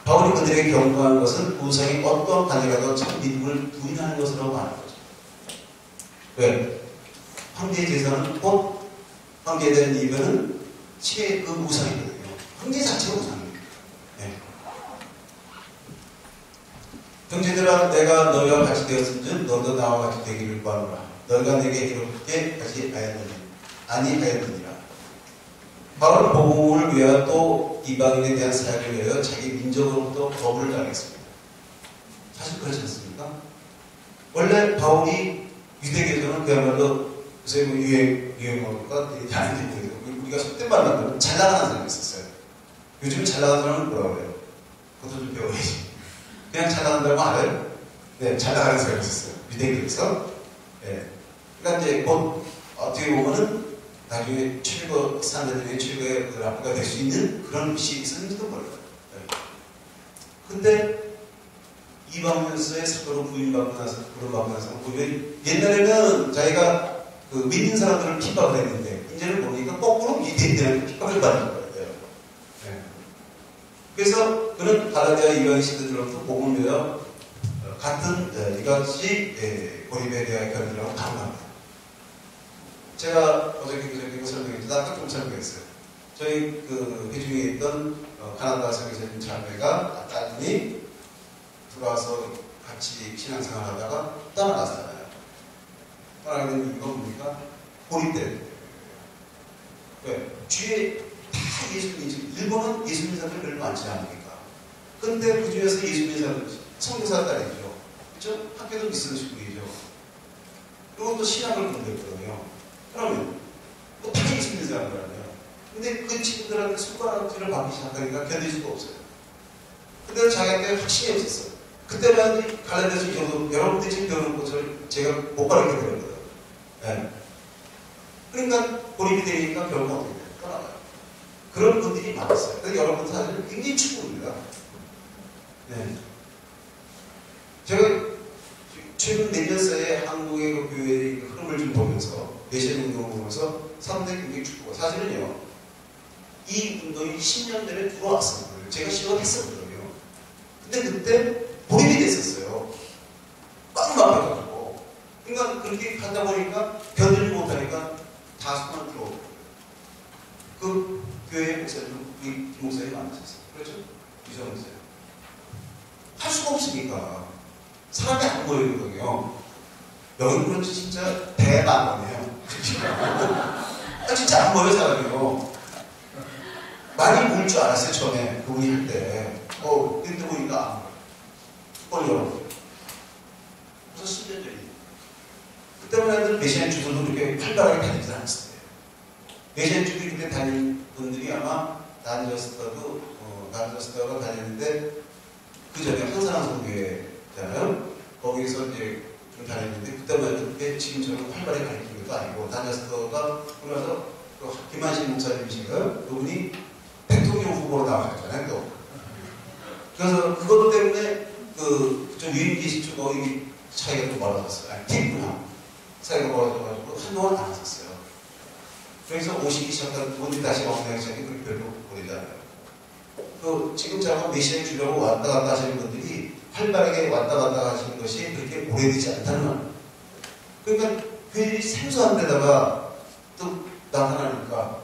Speaker 1: 바울이 그들에게 경고한 것은 우상이 어떤 관여라도 참 믿음을 부인하는 것으로 말하는 거죠. 왜? 황제 제사는 곧 황제에 대한 이유는 그 우상이거든요. 황제 자체가 우상입니다. 네. 형제들아, 내가 너희와 같이 되었은즉 너도 나와 같이 되기를 구하노라. 너희가 내게 이렇게 같이 아니하였느니라. 바울은 복음을 위하여 또 이방인에 대한 사역을 위하여 자기 민족으로부터 거부를 당했습니다. 사실 그렇지 않습니까? 원래 바울이 유대교에서는 그야말로 요새 뭐 유행어가 아닌지 우리가 속된 말로 하면 잘 나가는 사람이 있었어요. 요즘 잘 나가는 사람은 뭐라고 해요? 그것도 좀 배워야지. 그냥 잘 나간다고 알아요? 네, 잘 나가는 사람이 있었어요. 유대교에서. 네. 그러니까 이제 곧 어떻게 보면은 나중에 최고 산자들의 최고의 그 라프가 될 수 있는 그런 것이 있었는지도 몰라요. 근데 이방면서의 사고로 부인받고 나서 그런 받고 나서 보면 옛날에는 자기가 그 믿는 사람들을 핍박을 했는데 이제는 보니까 거꾸로 믿는 핍박을 받는 거예요. 네. 그래서 그는 갈라디아 이방 시대들로부터 복음을 배워 같은 이것이 고립에 대한 견디라고 가능합니다. 제가 어저께 그저께 설명했죠. 아까 좀 설명했어요. 저희 그 회중에 있던 가나다 성교사님 자매가 딸이 들어와서 같이 신앙생활 하다가 떠나갔잖아요. 떠나게 된 이유가 뭡니까? 고립된. 왜? 뒤에 다 예수님, 일본은 예수님 사람들이 별로 많지 않으니까. 근데 그 중에서 예수님 사람들, 성교사 딸이죠. 그렇죠? 학교도 비슷한 식구이죠. 그리고 또 신학을 공부했거든요. 그러면 다 예수님 사람들 아니에요. 근데 그 친구들한테 손가락질을 받기 시작하니까 견딜 수가 없어요. 근데 자기한테 확신이 없었어요. 그때만 갈라디아서 이 정도, 여러분들이 지금 배우는 것을 제가 못 가르쳐 드렸거든요. 네. 그러니까 고립이 되니까 결국 어떻게 돼요? 떠나가요. 그런 분들이 많았어요. 그래서 여러분 사실은 굉장히 축구입니다. 네. 제가 최근 몇 년 사이에 한국의 그 교회의 흐름을 좀 보면서, 메시지 운동을 보면서 상당히 굉장히 축구가 사실은요, 이 운동이 10년 전에 들어왔어요. 제가 시작했었거든요. 근데 그때 몰입이 됐었어요. 꽉 막혀가지고. 그러니까 그렇게 가다 보니까 견디지 못하니까 다 손을 들어오고. 그 교회 목사님, 목사님 만나셨어요. 그렇죠? 유정 목사님. 할 수가 없으니까. 사람이 안 보이거든요. 여기는 그렇지 진짜 대만원이에요. 진짜 안 보여 사람이요. 많이 보일 줄 알았어요 처음에 그분이 할 때. 근데 보니까 안 보여. 그래서 10년 전이. 그때만 해도 메시안 주들도 그렇게 활발하게 다니지 않았어요. 메시안 주들이 그때 다닌 분들이 아마 난저스터가 다녔는데 그 전에 항상 성교회잖아요. 거기서 이제 좀 다녔는데 그때만 해도 그때 지금처럼 활발하게 가르치는 것도 아니고 난저스터가 그러면서 김한신 목사님이신가요? 그분이 대통령 후보로 나와셨잖아요. 또. 그래서 그것 때문에 좀 유인기 시초 거의 차이가 좀 벌어졌어요. 아니, 팀구나. 차이가 벌어져가지고 한동안 안 왔었어요. 그래서 오시기 시작한 분이 다시 왕래하기 시작이 그렇게 별로 오래지 않아요. 지금 제가 메시아에 주려고 왔다 갔다 하시는 분들이 활발하게 왔다 갔다 하시는 것이 그렇게 오래되지 않다는 말. 그러니까 괜히 생소한 데다가 또 나타나니까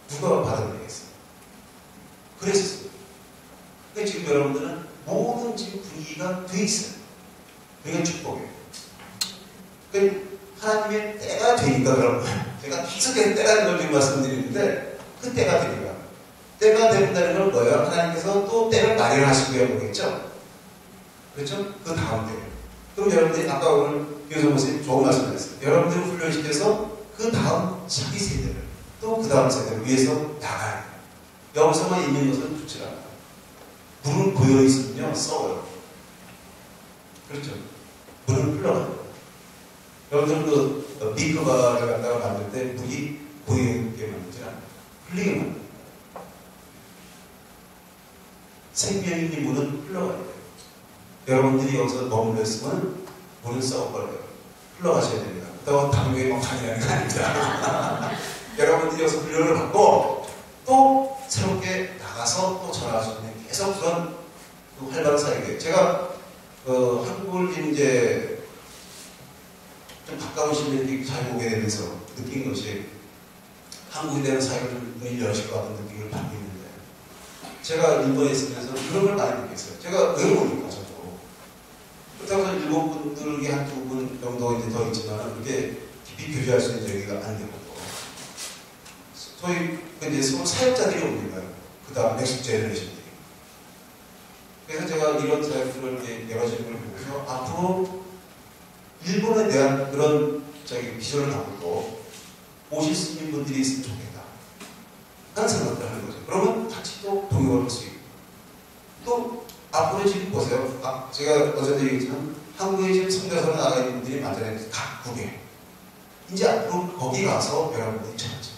Speaker 1: 누가 받아들이겠어요? 그랬었어요. 그러니까 지금 여러분들은 모든 지금 분위기가 돼 있어요. 그러니까 축복이에요. 그러니까 하나님의 때가 되니까 그런 거예요. 제가 계속해서 때라는 걸 지금 말씀드리는데 그 때가 되니까. 때가 된다는 건 뭐예요? 하나님께서 또 때를 마련하시고요. 보겠죠? 그렇죠? 그 다음 때. 그럼 여러분들이 아까 오늘 교수 선생님 좋은 말씀 하셨어요. 여러분들을 훈련시켜서 그 다음 자기 세대를 또 그 다음 세대를 위해서 나가야 돼요. 여기서만 있는 것은 좋지 않아요. 물은 고여 있으면요 썩어요. 그렇죠? 물은 흘러가요. 여러분들 그 미크바를 갖다가 만들 때 물이 고여 있게 만들지 않아요. 흘리게 만들어요. 생명 있는 물은 흘러가야 돼요. 여러분들이 여기서 머물러 있으면 물은 썩어버려요. 흘러가셔야 됩니다. 그렇다고 당뇨에 막 다니라는 거 아닙니다. 여러분들이 여기서 훈련을 받고 또 새롭게 나가서 또 전화할 수 있는 계속 그런 활발한 사역이에요. 제가 한국을 이제 좀 가까운 시민들이 잘 보게 되면서 느낀 것이 한국에 대한 사역을 좀 열실 것 같은 느낌을 받고 있는데 제가 일본에 있으면서 그런 걸 많이 느꼈어요. 제가 외로우니까 저도. 그렇다고 해서 일본 분들이 한두 분 정도 이제 더 있지만 그렇게 깊이 교제할 수 있는 여기가 안 되고 소위 이제 서로 사역자들이 오는 거예요. 그 다음 넥스트 제너레이션들이. 그래서 제가 이런 사역들을 이제 여러 질문을 보면서 앞으로 일본에 대한 그런 비전을 갖고 오실 수 있는 분들이 있으면 좋겠다 하는 생각을 하는 거죠. 그러면 같이 또 동역을 할 수 있고 또 앞으로 지금 보세요. 제가 어제도 얘기했지만 한국에 지금 선교사로 나가 있는 분들이 많잖아요. 각국에 이제 앞으로 거기 가서 여러분들이 전하죠.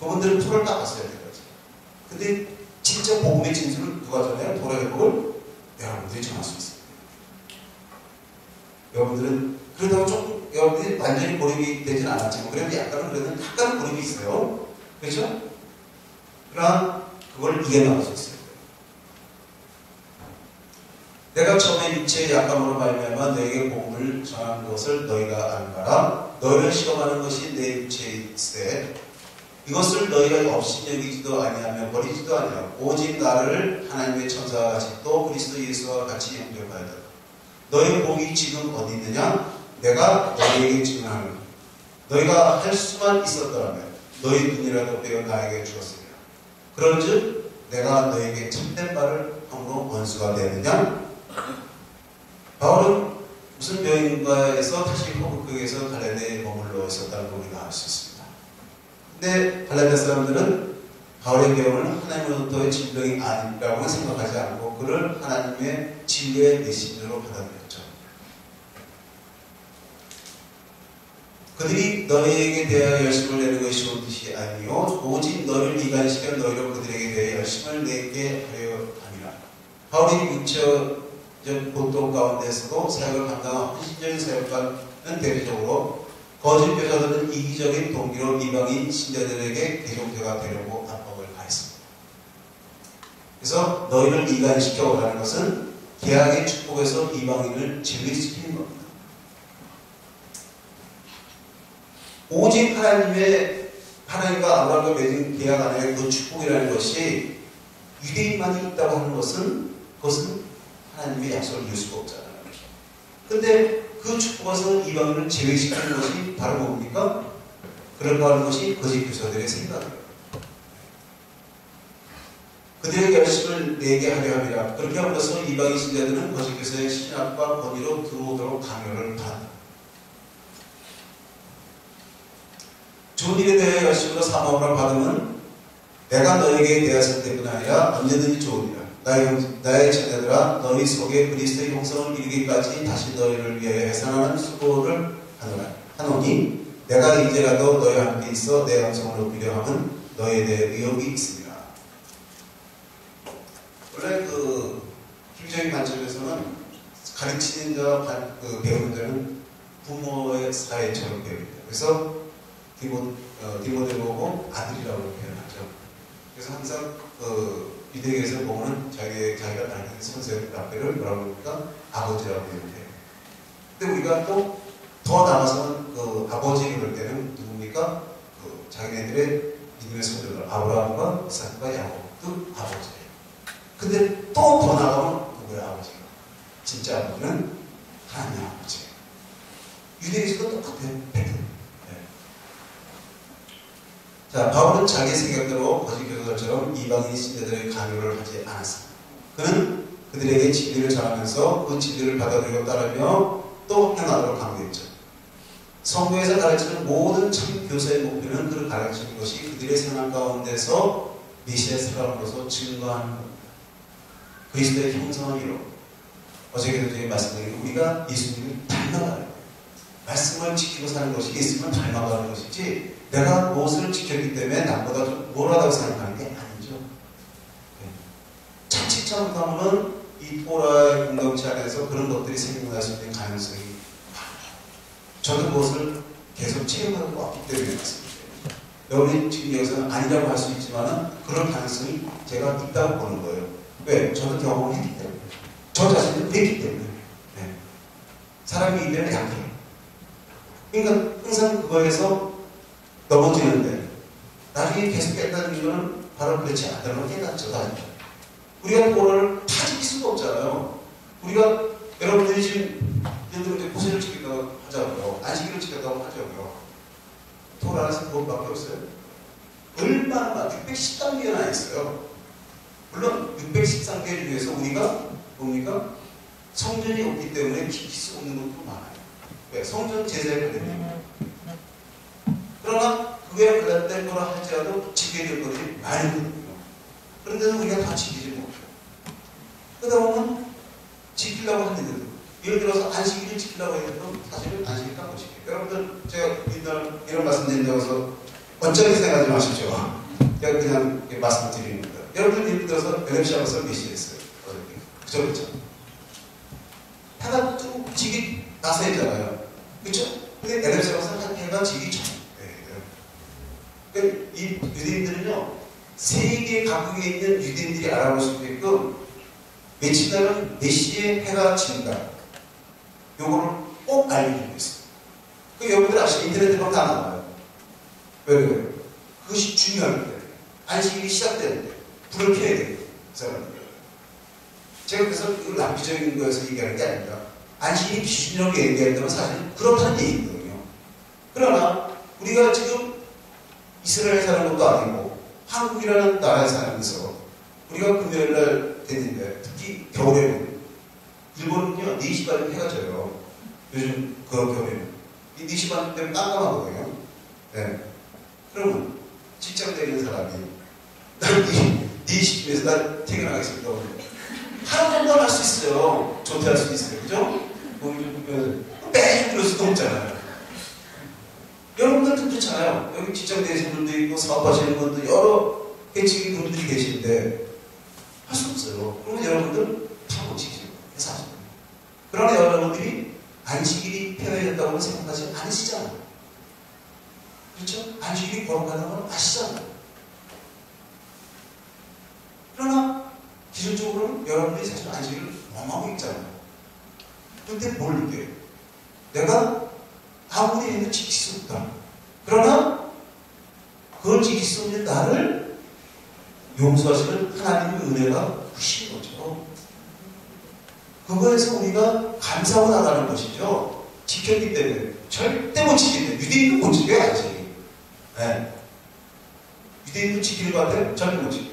Speaker 1: 그분들은 토를 닦았어야 되는 거죠. 근데 진짜 복음의 진술을 누가 전해요? 토라 회복을 여러분들이 전할 수 있습니다. 여러분들은 그러다가 조금 여러분들이 완전히 고립이 되진 않았지만 그래도 약간은 고립이 있어요. 그렇죠? 그러나 그걸 이겨나갈 수 있어요. 내가 처음에 육체의 약함으로 말미암아 너에게 복음을 전하는 것을 너희가 알아라. 너희를 시험하는 것이 내 육체에 있으되 이것을 너희가 업신여기지도 아니하며 버리지도 아니하고 오직 나를 하나님의 천사와 같이 또 그리스도 예수와 같이 영접하였다. 너희 복이 지금 어디 있느냐? 내가 너희에게 증언하는 너희가 할 수만 있었더라면 너희 눈이라도 빼어 나에게 주었으리라. 그런즉 내가 너희에게 참된 말을 함으로 원수가 되느냐? 바울은 무슨 병인가에서 다시 호흡극에서 갈라디아에 머물러 있었다는 걸 우리가 알 수 있습니다. 근데 갈라디아 사람들은 바울의 병을 하나님으로부터의 질병이 아니라고는 생각하지 않고 그를 하나님의 진리의 메시지로 받아들였죠. 그들이 너희에게 대하여 열심을 내는 것이 좋은 뜻이 아니요 오직 너희를 이간시켜 너희로 그들에게 대하여 열심을 내게 하려 함이라. 바울이 육체적 고통 가운데서도 사역을 감당한 헌신적인 사역과는 대비적으로 거짓 교사들은 이기적인 동기로 이방인 신자들에게 대종자가 되려고 압박을 가했습니다. 그래서 너희를 이간시켜 오라는 것은 계약의 축복에서 이방인을 제외시키는 겁니다. 오직 하나님과 아브라함과 맺은 계약 안에 그 축복이라는 것이 유대인만이 있다고 하는 것은 그것은 하나님의 약속을 이을 수가 없잖아요. 근데 그 축복에서 이방인을 제외시키는 것이 바로 뭡니까? 그런가 하는 것이 거짓 교사들의 생각이에요. 그들에게 열심을 내게 하려 함이라. 그렇게 함으로써 이방인 신자들은 거짓 교사의 신학과 권위로 들어오도록 강요를 받는다. 좋은 일에 대해 열심으로 사모함을 받으면 내가 너에게 대하였을 때뿐 아니라 언제든지 좋은 일이라. 나의 자녀들아 너희 속에 그리스도의 형성을 이루기까지 다시 너희를 위하여 해산하는 수고를 하노니 내가 이제라도 너희와 함께 있어 내 영성을 높이려 함은 너희에 대해 의욕이 있습니다. 원래 기본적인 관점에서는 가르치는 자와 배우는 자는 부모의 사회처럼 배웁니다. 그래서 디모데 보고 아들이라고 표현하죠. 그래서 항상 유대교에서 보면 자기가 다니는 선생님 앞에를 뭐라고 합니까? 아버지라고 표현해요. 근데 우리가 또 더 나가서는 아버지 그럴 때는 누굽니까? 자기네들의 믿음의 손자들 아브라함과 이삭과 야곱도 아버지예요. 근데 또 더 나가면 누구야 아버지가? 진짜 아버지는 하나님의 아버지예요. 유대교에서도 똑같아요. 패턴. 자, 바울은 자기 생각대로 거짓 교사들처럼 이방인 신자들의 강요를 하지 않았습니다. 그는 그들에게 진리를 전하면서 그 진리를 받아들이고 따르며 또 행하도록 강조했죠. 성경에서 가르치는 모든 참 교사의 목표는 그를 가르치는 것이 그들의 생활 가운데서 메시아의 사람으로서 증거하는 겁니다. 그리스도의 형성을 이루고 어제 교수님이 말씀드린 우리가 예수님을 닮아가는 거예요. 말씀을 지키고 사는 것이 예수님을 닮아가는 것이지 내가 무엇을 지켰기 때문에 남보다 좀 뭐라고 생각하는 게 아니죠. 자칫 잘못하면 이 토라의 공동체 안에서 그런 것들이 생겨날 수 있는 가능성이 많아요. 저는 그것을 계속 체험하고 왔기 때문에 말씀드려요. 여러분이 지금 여기서는 아니라고 할 수 있지만 그런 가능성이 제가 있다고 보는 거예요. 왜? 저도 경험을 했기 때문에. 저 자신도 그랬기 때문에. 네. 사람이 이래는 약해요. 그러니까 항상 그거에서 넘어지는데 나중에 계속 깬다는 이유는 바로 그렇지 않다는 걸 깨닫죠. 우리가 그거를 다 지킬 수가 없잖아요. 우리가 여러분들이 지금 예를 들어 구세를 지킨다고 하자고요. 안식일을 지켰다고 하자고요. 토라에서 그것밖에 없어요. 얼마나 613개나 있어요. 물론 613개 중에서 우리가 뭡니까? 성전이 없기 때문에 지킬 수 없는 것도 많아요. 왜? 성전 제사에 관련된 그러나 그거에 관련된 거라 할지라도 지켜야 될 것들이 많거든요. 그런데도 우리가 다 지키지 못해요. 그러다 보면 지키려고 하는데도 예를 들어서 안식일을 지키려고 해도 사실은 안식일 딱 지켜요. 여러분들 제가 이런 말씀 드린다고 어쩌게 생각하지 마십시오. 제가 그냥 말씀을 드리는 겁니다. 여러분들 예를 들어서 LMC하고서 몇 시에 했어요? 어저께. 그죠? 해가 쭉 지기 나서있잖아요. 그쵸? 근데 LMC하고서 해가 지기 전이에요. 그러니까 이 유대인들은요, 세계 각국에 있는 유대인들이 알아볼 수 있게끔 며칠날은 몇 시에 해가 진다. 요거를 꼭 알려주고 있어요. 그 여러분들 아시죠? 인터넷에 보면 다 나와요. 왜 그래요? 그것이 중요합니다. 안식일이 시작되는데 불을 켜야 돼요. 그 사람들. 제가 그래서 이걸 낭비적인 거에서 얘기하는 게 아닙니다. 안식일이 기준이라고 얘기한다면 사실은 그렇다는 얘기거든요. 그러나 우리가 지금 이스라엘에 사는 것도 아니고 한국이라는 나라에 살면서 우리가 금요일날 됐는데 특히 겨울에는 일본은요 4시 반에 해가 져요. 요즘 그 겨울에는 이 4시 반 되면 깜깜하거든요. 네. 그러면 직장 다니는 사람이 난 4시쯤에서 난 퇴근하겠습니다. 하루 정도 할 수 있어요. 조퇴할 수 있어요. 그죠? 매일 그럴 수도 없잖아요. 여러분들도 그렇잖아요. 여기 직장 다니시는 분도 있고 사업하시는 분도 여러 계층의 분들이 계시는데 할 수 없어요. 그러면 여러분들 다 못 지키죠. 사실. 그러나 여러분들이 안식일이 폐허해졌다고 생각하지 않으시잖아요. 그렇죠? 안식일이 거룩하다는 걸 아시잖아요. 그러나 기술적으로는 여러분들이 사실 안식일을 너무하고 있잖아요. 근데 뭘 느껴요? 내가 아무리 해도 지킬 수 없다. 그러나 그걸 지킬 수 없는 나를 용서하시는 하나님의 은혜가 크신 거죠. 그거에서 우리가 감사하고 나가는 것이죠. 지켰기 때문에. 절대 못 지키는데 유대인도 못 지켜요. 아직. 네. 유대인도 지키는 것 같아요? 절대 못 지켜요.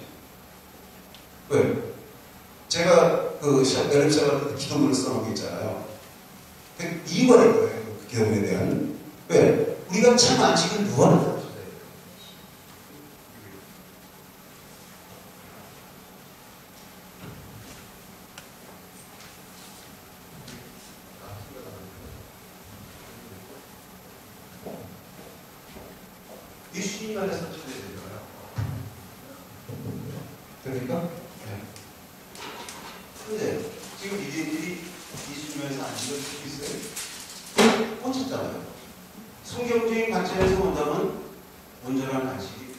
Speaker 1: 왜? 제가 LM 시작할 때 기도문을 써놓은 게 있잖아요. 그 이유가 될 거예요. 그 기도문에 대한. 왜? 우리가 참 안식을 누구하는 거죠? 예수님 안에서 찾아야 되잖아요. 그러니까? 네. 근데 지금 이들이 예수님에서 안식을 지키고 있어요? 꽂혔잖아요. 성경적인 관점에서 본다면 온전한 안식이 아니에요.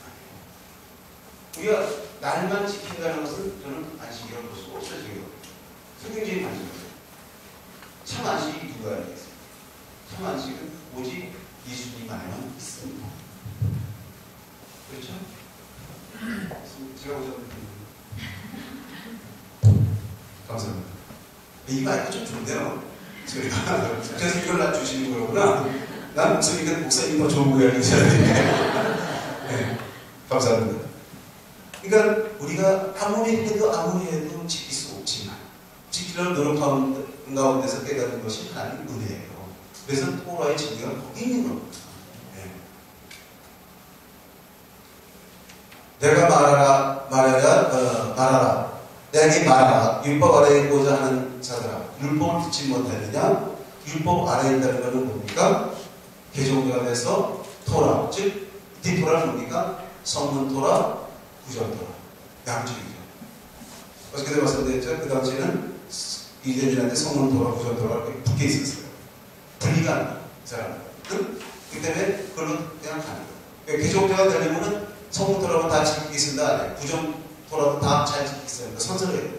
Speaker 1: 우리가 날만 지킨다는 것은 저는 안식이라고 볼 수가 없어요. 지금. 성경적인 관점에서. 참 안식이 누가 알겠어요? 참 안식은 오직 예수님 안에만 있습니다. 그렇죠? 제가 오셨는데 감사합니다. 이 마이크 좀 좋네요. 소리가. 그래서 이걸 놔주시는 거구나. 난 목사님 더 좋은 거 이야기 사람인데. 네, 감사합니다. 그러니까 우리가 아무리 해도 지킬 수 없지만 지키려는 노력하는 가운데서 깨닫는 것이 하나님의 은혜예요. 그래서 토라의 진리가 거기 있는 겁니다. 내가 말하라. 내게 말하라. 율법 아래에 있고자 하는 자들아. 율법을 듣지 못하느냐? 율법 아래에 있다는 것은 뭡니까? 개종자가 돼서 토라. 즉, 이 토라는 뭡니까? 성문 토라, 구전 토라. 양쪽이죠. 어저께도 말씀드렸죠? 그 당시에는 이대민한테 성문 토라, 구전 토라가 붙게 있었어요. 분리가 안 나요. 사람. 그 때문에 그걸로 그냥 가는 거예요. 개종자가 되려면은 성문 토라는 다 지키기 있습니다. 아니에요. 구전 토라도 다 잘 지키기 있습니다. 선서해야 돼요.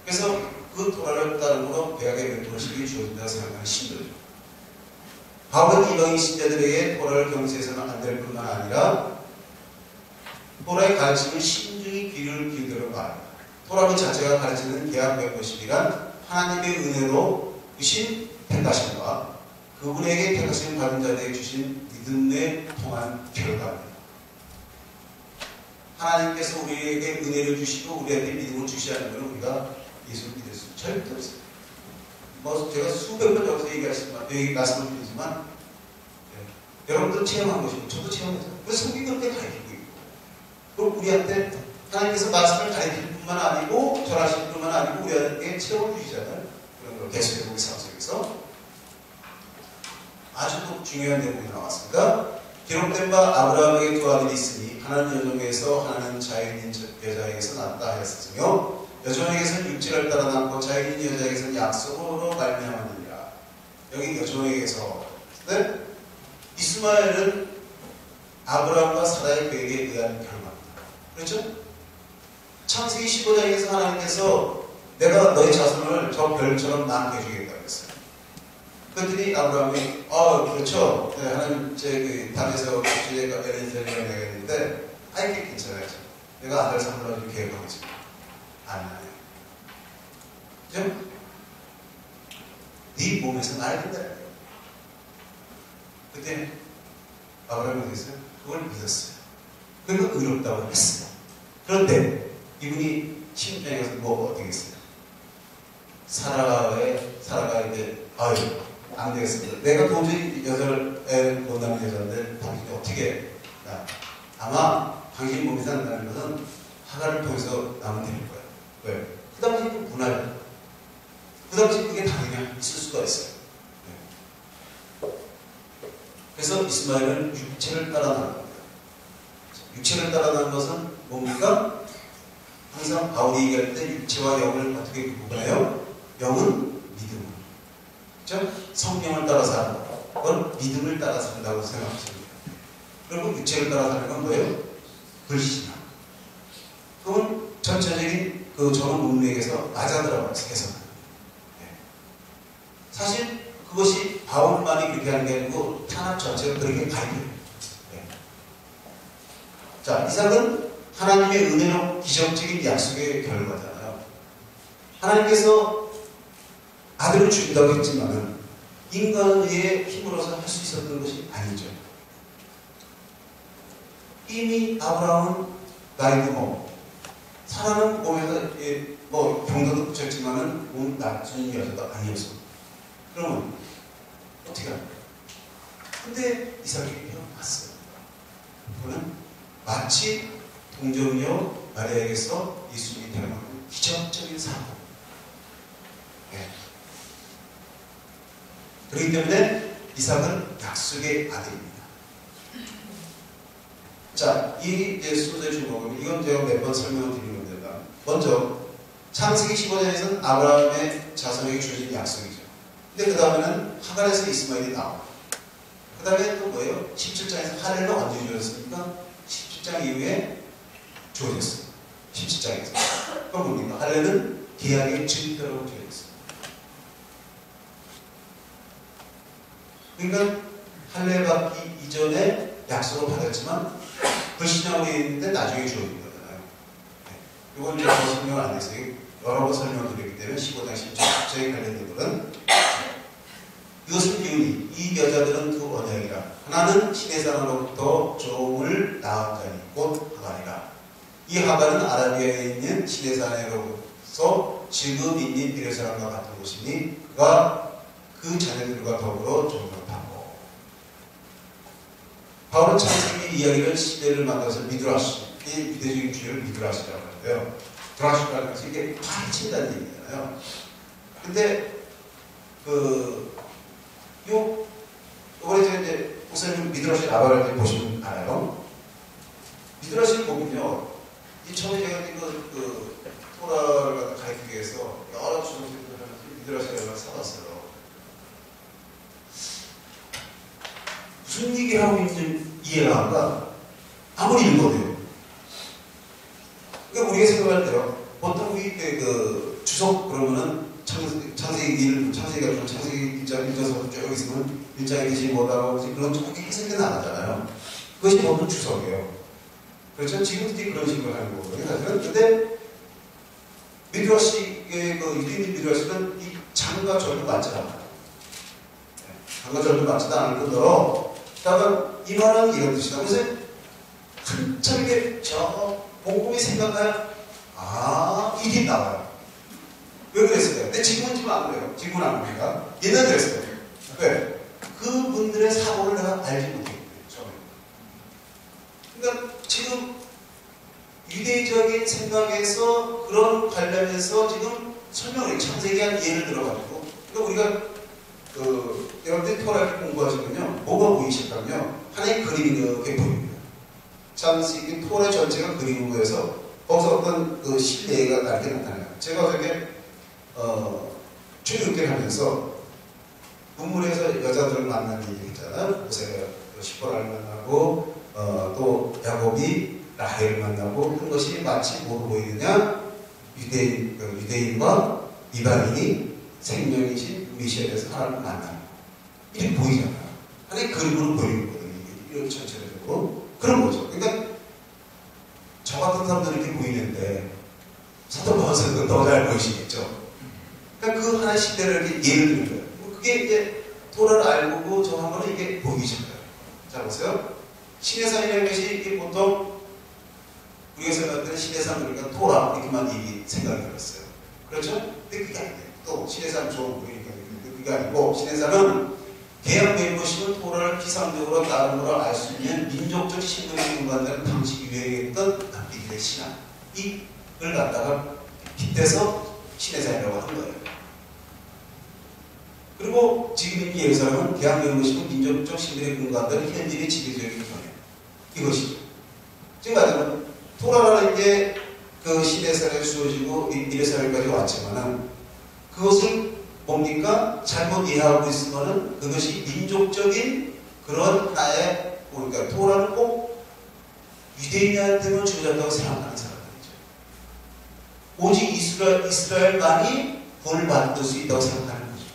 Speaker 1: 그래서 그 토라를 따르므로 배악의 멘토로식이 주어진다고 생각하는 신도죠. 바울은 이방인 신자들에게 토라를 경시해서는 안 될 뿐만 아니라 토라의 가르침을 신중히 귀를 기울이도록 말합니다. 토라 그 자체가 가르치는 계약 멤버십이란 하나님의 은혜로 주신 택하심과 그분에게 택하심 받은 자들에게 주신 믿음에 통한 결과입니다. 하나님께서 우리에게 은혜를 주시고 우리에게 믿음을 주시지 않으면 우리가 예수를 믿을 수 절대 없습니다. 뭐 제가 수백 번 여기서 여기 말씀을 드리지만 여러분들 체험한 것이고 저도 체험했어요. 그래서 성경이 그렇게 가르치고 있고 그리고 우리한테 하나님께서 말씀을 가르칠 뿐만 아니고 절하실 뿐만 아니고 우리에게 체험을 주시잖아요. 그런 걸 개수대국의 사업 속에서 아주 또 중요한 대목이 나왔습니다. 기록된 바 아브라함에게 두 아들이 있으니 하나는 여종에게서 하나는 자유인 여자에게서 낳았다 하였으며 여종에게서는 육체를 따라 낳고 자유인 여자에게서는 약속으로 말미암았느니라. 여기 여종에게서 네? 이스마엘은 아브라함과 사라의 계획에 의한 결과입니다. 그렇죠? 창세기 15장에서 하나님께서 내가 너의 자손을 저 별처럼 많게 해주겠다고 했어요. 그랬더니 아브라함이 그렇죠. 네, 하나님 제 담에서 주제가 에렌셀이라고 얘기했는데 아이게 괜찮아요. 내가 아들 삼으려고 계획하고 있습니다. 안 해요. 그죠? 네 몸에서 나야 된다. 그때 아브라함이 어떻게 했어요? 그걸 믿었어요. 그리고 의롭다고 했어요. 그런데 이분이 16장에서 어떻게 했어요? 사라가 이제 안 되겠습니다. 내가 도저히 여자를 못 낳는 여자인데 당신이 어떻게 해? 아마 당신 몸에서 난다는 것은 하가를 통해서 나면 될 거예요. 왜? 그 당시 그 문화예요. 그 당시 그게 당연히 있을 수가 있어요. 네. 그래서 이스마엘은 육체를 따라 나는 겁니다. 육체를 따라 나는 것은 뭡니까? 항상 바울이 얘기할 때 육체와 영을 어떻게 구분해요? 영은 믿음을. 그렇죠? 성령을 따라 사는 것. 그건 믿음을 따라 산다고 생각하시면 돼요. 그리고 육체를 따라 사는 건 뭐예요? 불신앙. 그건 전체적인 그 전원 문맥에서 맞아들어가서 해석하는 거예요. 네. 사실 그것이 바울만이 그렇게 하는 게 아니고 탄압 전체가 그렇게 가입해요. 네. 자, 이삭은 하나님의 은혜로 기적적인 약속의 결과잖아요. 하나님께서 아들을 주신다고 했지만은 인간의 힘으로서 할 수 있었던 것이 아니죠. 이미 아브라함은 나이도 사람은 몸에서 병도도 붙였지만은 몸 낮은 여자가 아니었어. 그러면 어떻게 합니까? 근데 이삭이 왔어요. 그거는 마치 동정녀 마리아에게서 예수님이 태어나는 기적적인 사고. 네. 그렇기 때문에 이삭은 약속의 아들입니다. 자, 이 소재 주목은 이건 제가 몇 번 설명을 드린 겁니다. 먼저 창세기 15장에서는 아브라함의 자손에게 주어진 약속이죠. 근데 그 다음에는 하갈에서 이스마엘이 나와요. 그 다음에 또 뭐예요? 17장에서 할례는 언제 주어졌습니까? 17장 이후에 주어졌어요. 17장에서. 그럼 뭡니까? 할례는 계약의 증표로 주어졌어요. 그러니까 할례 받기 이전에 약속을 받았지만 불신앙으로 있는데 나중에 주어진 거잖아요. 네. 이건 제가 설명을 안 했어요. 여러 번 설명을 드렸기 때문에 15장 17장에 관련된 것은 이것을 비우니 이 여자들은 두 언약이라 하나는 신의 사람으로부터 종을 낳은 자니 곧 하갈이라. 이 하갈은 아라비아에 있는 신의 사람으로서 지금 있는 비례 사람과 같은 곳이니 그가 그 자녀들과 더불어 종을 받고. 바울은 창세기 이야기를 시대를 만들어서 미드라시, 이 유대적인 주의를 미드라시라고 하는데요. 드라시라는 것이 이게 파헤친다는 얘기잖아요. 근데 이번에 이제 목사님 미드라시 라바를 때 보시면 알아요. 미드라시를 보면요, 이 처음에 제가 토라를 가르치기 위해서 여러 주성들을 하면서 미드라시를 사봤어요. 무슨 얘기를 하고 있는지 이해가 안 가. 아무리 읽어도요. 그러니까 우리가 생각할 때요. 보통 우리 주석 그러면은 창세기가 창세기 1장에서 쭉 있으면 1장에 계시 뭐라고 그런 쪽이 해석이 나가잖아요. 그것이 보통 주석이에요. 그렇죠? 지금도 그런 식으로 하는 거거든요. 그런데 미드라시의 유대인 미드라시는 이 장과 절도 맞지 않아요. 장과 절도 맞지도 않을 뿐더러 다만 이 말은 이런 뜻이다. 그래서 한참 이게 곰곰이 생각하여 일이 나와요. 왜 그랬을까요? 근데 지금은 안 그래요. 지금은 안 그러니까. 옛날에 그랬어요. 왜? 그분들의 사고를 내가 알지 못했거든요. 처음에. 그러니까 지금 유대적인 생각에서 그런 관련해서 지금 설명을 창세기한 예를 들어가지고 그러니까 우리가 여러분들이 토라를 공부하시면요 뭐가 보이기 시작하면요 하나의 그림이 이렇게 보입니다. 창세기 토라 전체가 그림으로 해서 거기서 어떤 그 실내가 나게 나타나요. 제가 어저께 출근길 하면서 문물에서 여자들을 만나는 얘기 있잖아요. 모세가 시보라를 만나고 또 야곱이 라헬을 만나고 그런 것이 마치 뭐로 보이느냐 유대인과 이방인이 생명이신 미시엘에서 하나님을 만나는 이렇게 보이잖아요. 하나의 그림으로 보이는 거거든요. 이런 전체적으로 그런 거죠. 그러니까 저 같은 사람들은 이렇게 보이는데 사도 바울은 더 잘 보이시겠죠. 그러니까 그 하나의 시대를 이렇게 예를 드는 거예요. 그게 이제 토라를 알고 저 하면은 이게 보이기 시작해요. 자 보세요. 신의 산이라는 것이 이게 보통 우리가 생각하는 신의 산 그러니까 토라 이렇게만 생각이 들었어요. 그렇죠? 근데 그게 아니에요. 또 신의 산 좋은 보이니까 그게 아니고 신의 산은 계약된 것이면 토라를 피상적으로 다른 거로 알 수 있는 민족적 신분이 공간되는 당시 유행했던 남기들의 신앙 이걸 갖다가 빗대서 신의 산이라고 하는 거예요. 그리고 지금 이 예루살렘은 계약된 것이고 민족적 신분의 공간되는 현실의 지배적인 견해 이것이죠. 지금 말하자면 토라라는 게 그 시대사에 주어지고 이래사회까지 왔지만은 그것을 뭡니까? 잘못 이해하고 있으면은 그것이 민족적인 그런 하나의 그러니까 토라는 꼭 유대인한테만 주어졌다고 생각하는 사람들이죠. 오직 이스라엘만이 구원을 받을 수 있다고 생각하는 거죠.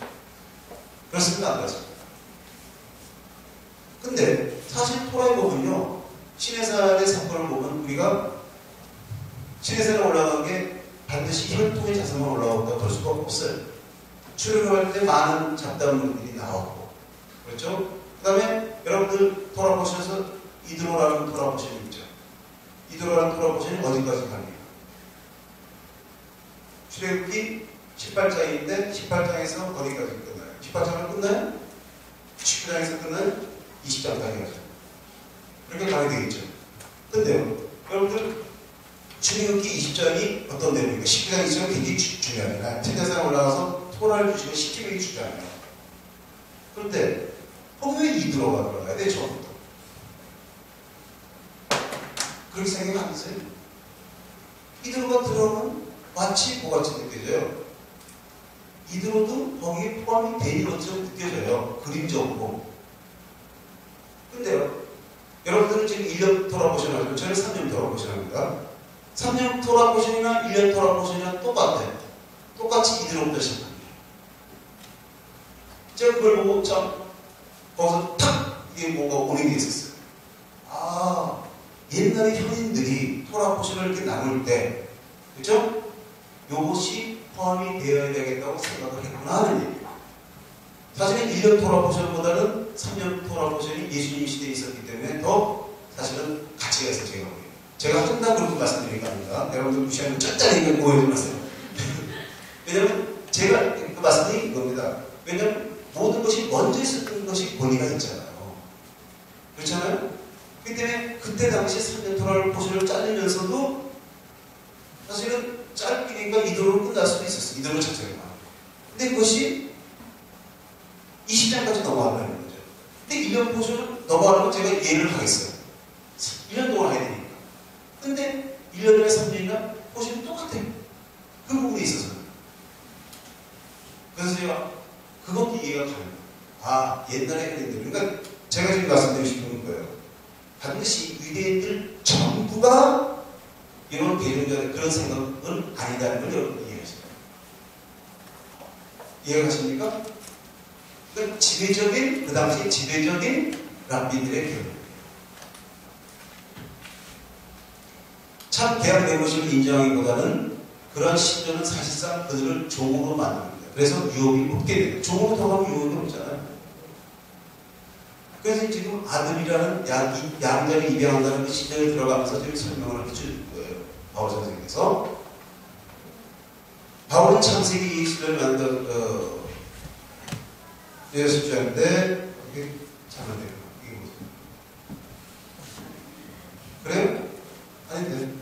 Speaker 1: 그렇습니까? 안 그렇습니까? 근데 사실 토라에 보면요. 시내산의 사건을 보면 우리가 시내산에 올라간 게 반드시 혈통의 자성만 올라갔다고 볼 수가 없어요. 출애굽할 때 많은 잡담들이 나오고 그렇죠? 그 다음에 여러분들 돌아보셔서 이드로라는 돌아보시는 있죠. 이드로라는 돌아보시는 어디까지 갑니까? 출애굽기 18장인데 18장에서 어디까지 끝나요? 18장은 끝나요? 19장에서 끝나요? 20장까지 가죠. 그렇게 가게 되겠죠. 근데요, 여러분들 출애굽기 20장이 어떤 내용입니까? 19장 20장은 굉장히 중요합니다. 천대산에 올라가서 토라를 주시고 시키면 주잖아요. 그런데 왜 이드로가 들어가야 돼? 처음부터. 그렇게 생각 안 하세요? 이드로가 들어가면 마치 뭐같이 느껴져요? 이드로도 거기에 포함이 되는 것처럼 느껴져요. 그림적으로. 근데요, 여러분들은 지금 1년 돌아보시나요? 저는 3년 돌아보시랍니다. 3년 돌아보시나 1년 돌아보시나 똑같아요. 똑같이 이드로부터 시작합니다. 제가 그걸 보고 참 거기서 탁 이게 뭔가 오는 게 있었어요. 아, 옛날에 현인들이 토라 포션을 이렇게 나눌 때 그죠? 요것이 포함이 되어야 되겠다고 생각을 했구나 하는 얘기예요. 사실은 1년 토라 포션보다는 3년 토라 포션이 예수님 시대에 있었기 때문에 더 사실은 가치가 있어요. 제가 항상 그렇게 말씀드리는 거 아닙니다. 여러분들 무시하면 짠짠하게 오해하지 마세요. 왜냐면 제가 그 말씀이 이겁니다. 왜냐면 모든 것이 먼저 있었던 것이 권위가 있잖아요. 그렇잖아요? 그렇기 때문에 그때 당시 3년 토라를 포션을 잘리면서도 사실은 짧기니까 이도로 끝날 수도 있었어요. 이도로 자체가. 근데 그것이 20장까지 넘어간다는 거죠. 근데 1년 포션을 넘어가는 건 제가 이해를 하겠어요. 1년 동안 해야 되니까. 근데 1년이나 3년이나 포션이 똑같아요. 그 부분이 있어서. 그래서 제가 그것도 이해가 가요. 아, 옛날에 그랬는데. 그러니까 제가 지금 말씀드리고 싶은 거예요. 반드시 유대인들 전부가 이런 배경자들 그런 생각은 아니다는 걸 여러분 이해하시죠? 이해가 가십니까? 그러니까 지배적인, 그 당시 지배적인 랍비들의 교육. 참 계약 내고심을 인정하기보다는 그런 신조는 사실상 그들을 종으로 만듭니다. 그래서 유혹이 없게 돼요. 종으로 들어가면 유혹이 없잖아요. 그래서 지금 아들이라는 양자를 입양한다는 그 시절에 들어가면서 지금 설명을 해주는 거예요. 바울 선생님께서. 바울은 창세기 20절 만든 예수 주인데 이게 잘안 돼요. 이게 뭐죠? 그래요? 아닌데.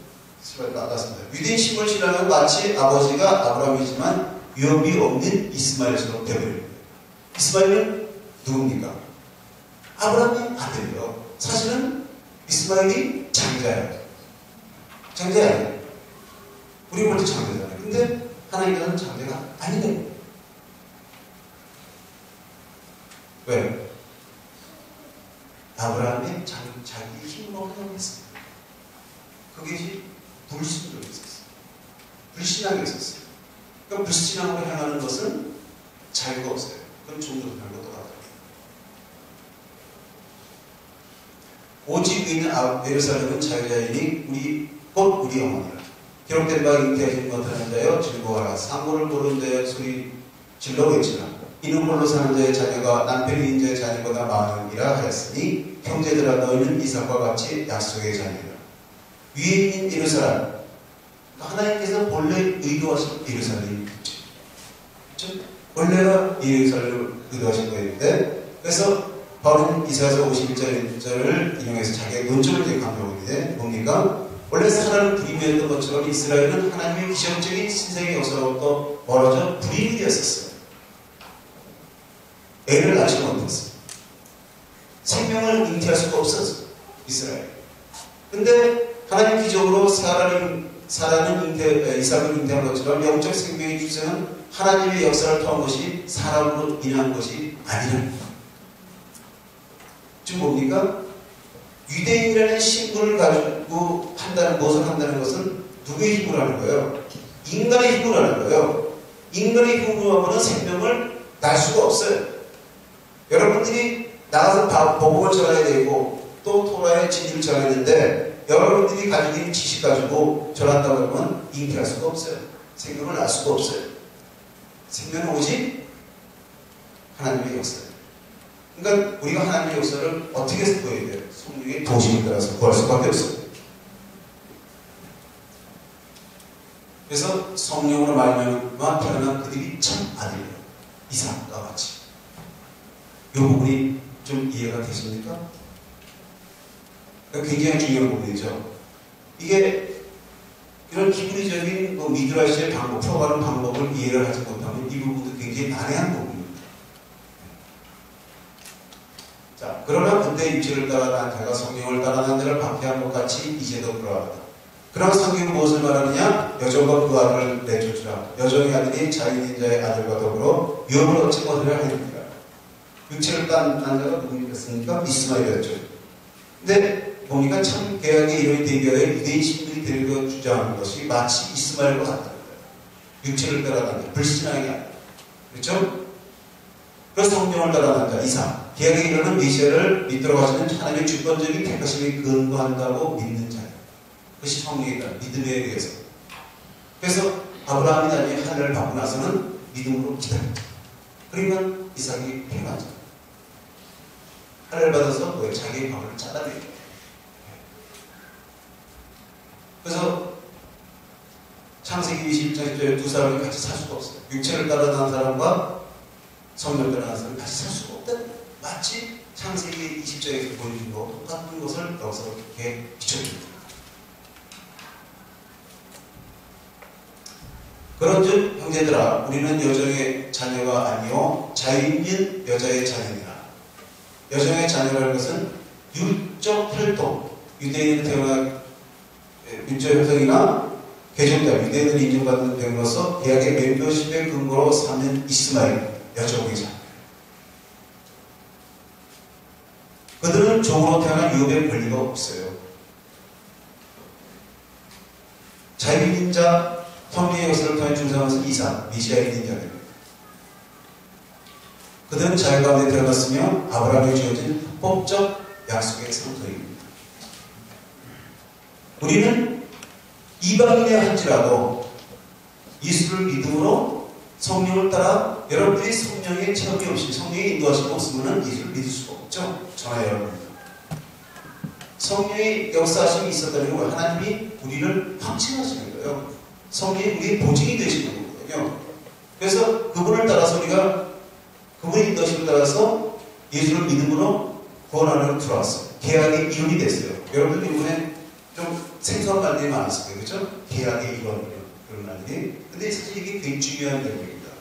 Speaker 1: 시발 나갔습니다. 유대인심을 신앙은 마치 아버지가 아브라함이지만 위험이 없는 이스마엘처럼 되어버립니다. 이스마엘은 누굽니까? 아브라함의 아들이요. 사실은 이스마엘이 장자예요. 장자야 아니에요. 우리 볼 때 장자잖아요. 근데 하나님께서는 장자가 아니래요. 왜? 아브라함이 자기 힘으로 행했어요. 그게 불신으로 있었어요. 불신하게 있었어요. 그러니까 불신하고 행하는 것은 자유가 없어요. 그건 종교도 별것도 같아요. 오직 의인 예루살렘은 자유자이니 우리 영혼이라. 기록된 바 잉태하지 못하는 자여 즐거워하라. 상고를 모르는 자여 소리 질러 외치라. 이는 홀로 사는 자의 자녀가 남편이 있는 자의 자녀보다 많으니라 하였으니 형제들아 너희는 이삭과 같이 약속의 자녀라. 위에 있는 예루살렘, 하나님께서 본래 의도하신 예루살렘이죠. 그렇죠? 원래가 예루살렘을 의도하신 거였는데, 그래서 바울은 이사야서 51절을 인용해서 자기의 논점을 이제 강조하고 있는데, 뭡니까? 원래 사람을 불임이었던 것처럼 이스라엘은 하나님의 기적적인 신생의 역사로부터 멀어져 불임이 되었었어요. 애를 낳지 못했어요. 생명을 잉태할 수가 없었어요. 이스라엘. 근데 하나님 기적으로 이삭을 잉태한 것처럼 영적 생명의 출생은 하나님의 역사를 통한 것이 사람으로 인한 것이 아니라. 지금 뭡니까? 유대인이라는 신분을 가지고 무엇을 한다는 것은 누구의 힘으로 하는 거예요? 인간의 힘으로 하는 거예요. 인간의 힘으로 하면 생명을 날 수가 없어요. 여러분들이 나가서 복음을 전해야 되고 또 토라의 진리를 전해야 되는데 여러분들이 가지고 있는 지식 가지고 전한다고 하면 잉태할 수가 없어요. 생명을 날 수가 없어요. 생명은 오직 하나님의 역사예요. 그러니까 우리가 하나님의 역사를 어떻게 해서 보여야 돼요? 성령의 도심에 따라서 구할 수밖에 없어요. 그래서 성령으로 말미암아 태어난 그들이 참 아들이에요. 이삭과 같이. 이 부분이 좀 이해가 되십니까? 굉장히 중요한 부분이죠. 이게 이런 기본적인 미드라시의 방법, 풀어가는 방법을 이해를 하지 못하면 이 부분도 굉장히 난해한 부분입니다. 자, 그러나 그때 육체를 따라 난 자가 성령을 따라 난 자를 박해한 것 같이 이제도 그러하다. 그러나 성경은 무엇을 말하느냐? 여종과 그 아들을 내쫓으라. 여종의 아들이 자유인 자의 아들과 더불어 위험을 얻지 못하려 하니라. 육체를 딴 자가 누구였습니까? 이스마엘이었죠. 근데 보니까 참 계약의 이론이 대비하여 유대인 신분이 되려 주장하는 것이 마치 이스마엘과 같다는 거예요. 육체를 따라간 자, 불신앙이 아니라. 그렇죠? 그래서 성령을 따라간 자, 이삭. 계약의 이론은 메시아를 믿도록 하시는 하나님의 주권적인 택하심에 근거한다고 믿는 자예요. 그것이 성령이다. 믿음에 의해서. 그래서 아브라함이 나중에 하늘을 받고 나서는 믿음으로 기다렸죠. 그러면 이삭이 태어나죠. 하늘을 받아서 자기의 방을 잘라내요. 그래서 창세기 21장 10절에 두 사람이 같이 살 수가 없어요. 육체를 따라가는 사람과 성령을 따라가는 사람이 같이 살 수가 없다. 마치 창세기 20장에서 보여준 거 똑같은 것을 여기서 이렇게 비춰줍니다. 그런즉 형제들아 우리는 여종의 자녀가 아니요 자유인 여자의 자녀니라. 여종의 자녀라는 것은 율적 혈통, 유대인은 태어난 율적 혈통이나 개종자, 유대인을 인정받는 됨으로써 계약의 멤버십의 근거로 삼는 이스마엘, 여종의 자녀. 그들은 종으로 태어난 유업의 권리가 없어요. 자유인 자, 성령의 역사를 통해 중상하신 이삭, 메시아의 인자입니다. 그들은 자유 가운데 태어났으며 아브라함에 주어진 합법적 약속의 상속입니다. 우리는 이방인의 한지라도 예수를 믿음으로 성령을 따라 여러분들이 성령의 체험이 없이 성령의 인도하심이 없으면 예수를 믿을 수가 없죠. 저나 여러분. 성령의 역사하심이 있었다는 건 하나님이 우리를 확증하시는 거예요. 성령이 우리의 보증이 되시는 거거든요. 그래서 그분을 따라서 우리가 그분의 인도심을 따라서 예수를 믿음으로 구원 안으로 들어왔어요. 계약이 이론이 됐어요. 여러분들 이번에 좀 생소한 말들이 많았을 거예요. 그렇죠? 계약의 이런 그런 말들이. 근데 사실 이게 굉장히 중요한 내용입니다.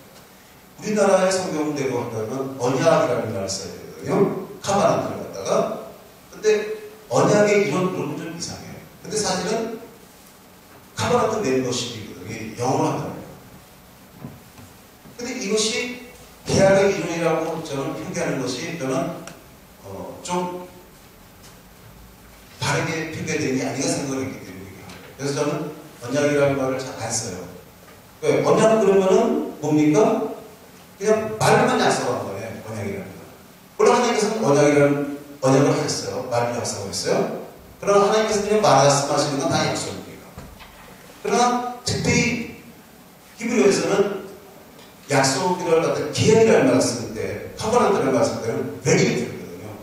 Speaker 1: 우리나라의 성경대로 한다면 언약이라는 말을 써야 되거든요. 카바나트를 갖다가. 근데 언약의 이론은 좀 이상해요. 근데 사실은 카바나트 멤버십이거든요. 영어로 한다면. 근데 이것이 계약의 이론이라고 저는 표기하는 것이 저는 좀 다르게 표기되는 게 아닌가 생각을 했기 때문에 그래서 저는 언약이라는 말을 잘 안 써요. 왜? 언약은 그러면은 뭡니까? 그냥 말로만 약속한 거예요. 언약이라는 거. 물론 하나님께서는 언약을 하셨어요. 말로 약속하셨어요. 그러나 하나님께서 그냥 말씀하시는 건 다 약속입니다. 그러나 특별히 히브리어에서는 약속이라는 갖다 계약이라는 말을 쓰는 때, 카바나트라는 말을 쓸 때는 베리를 들거든요.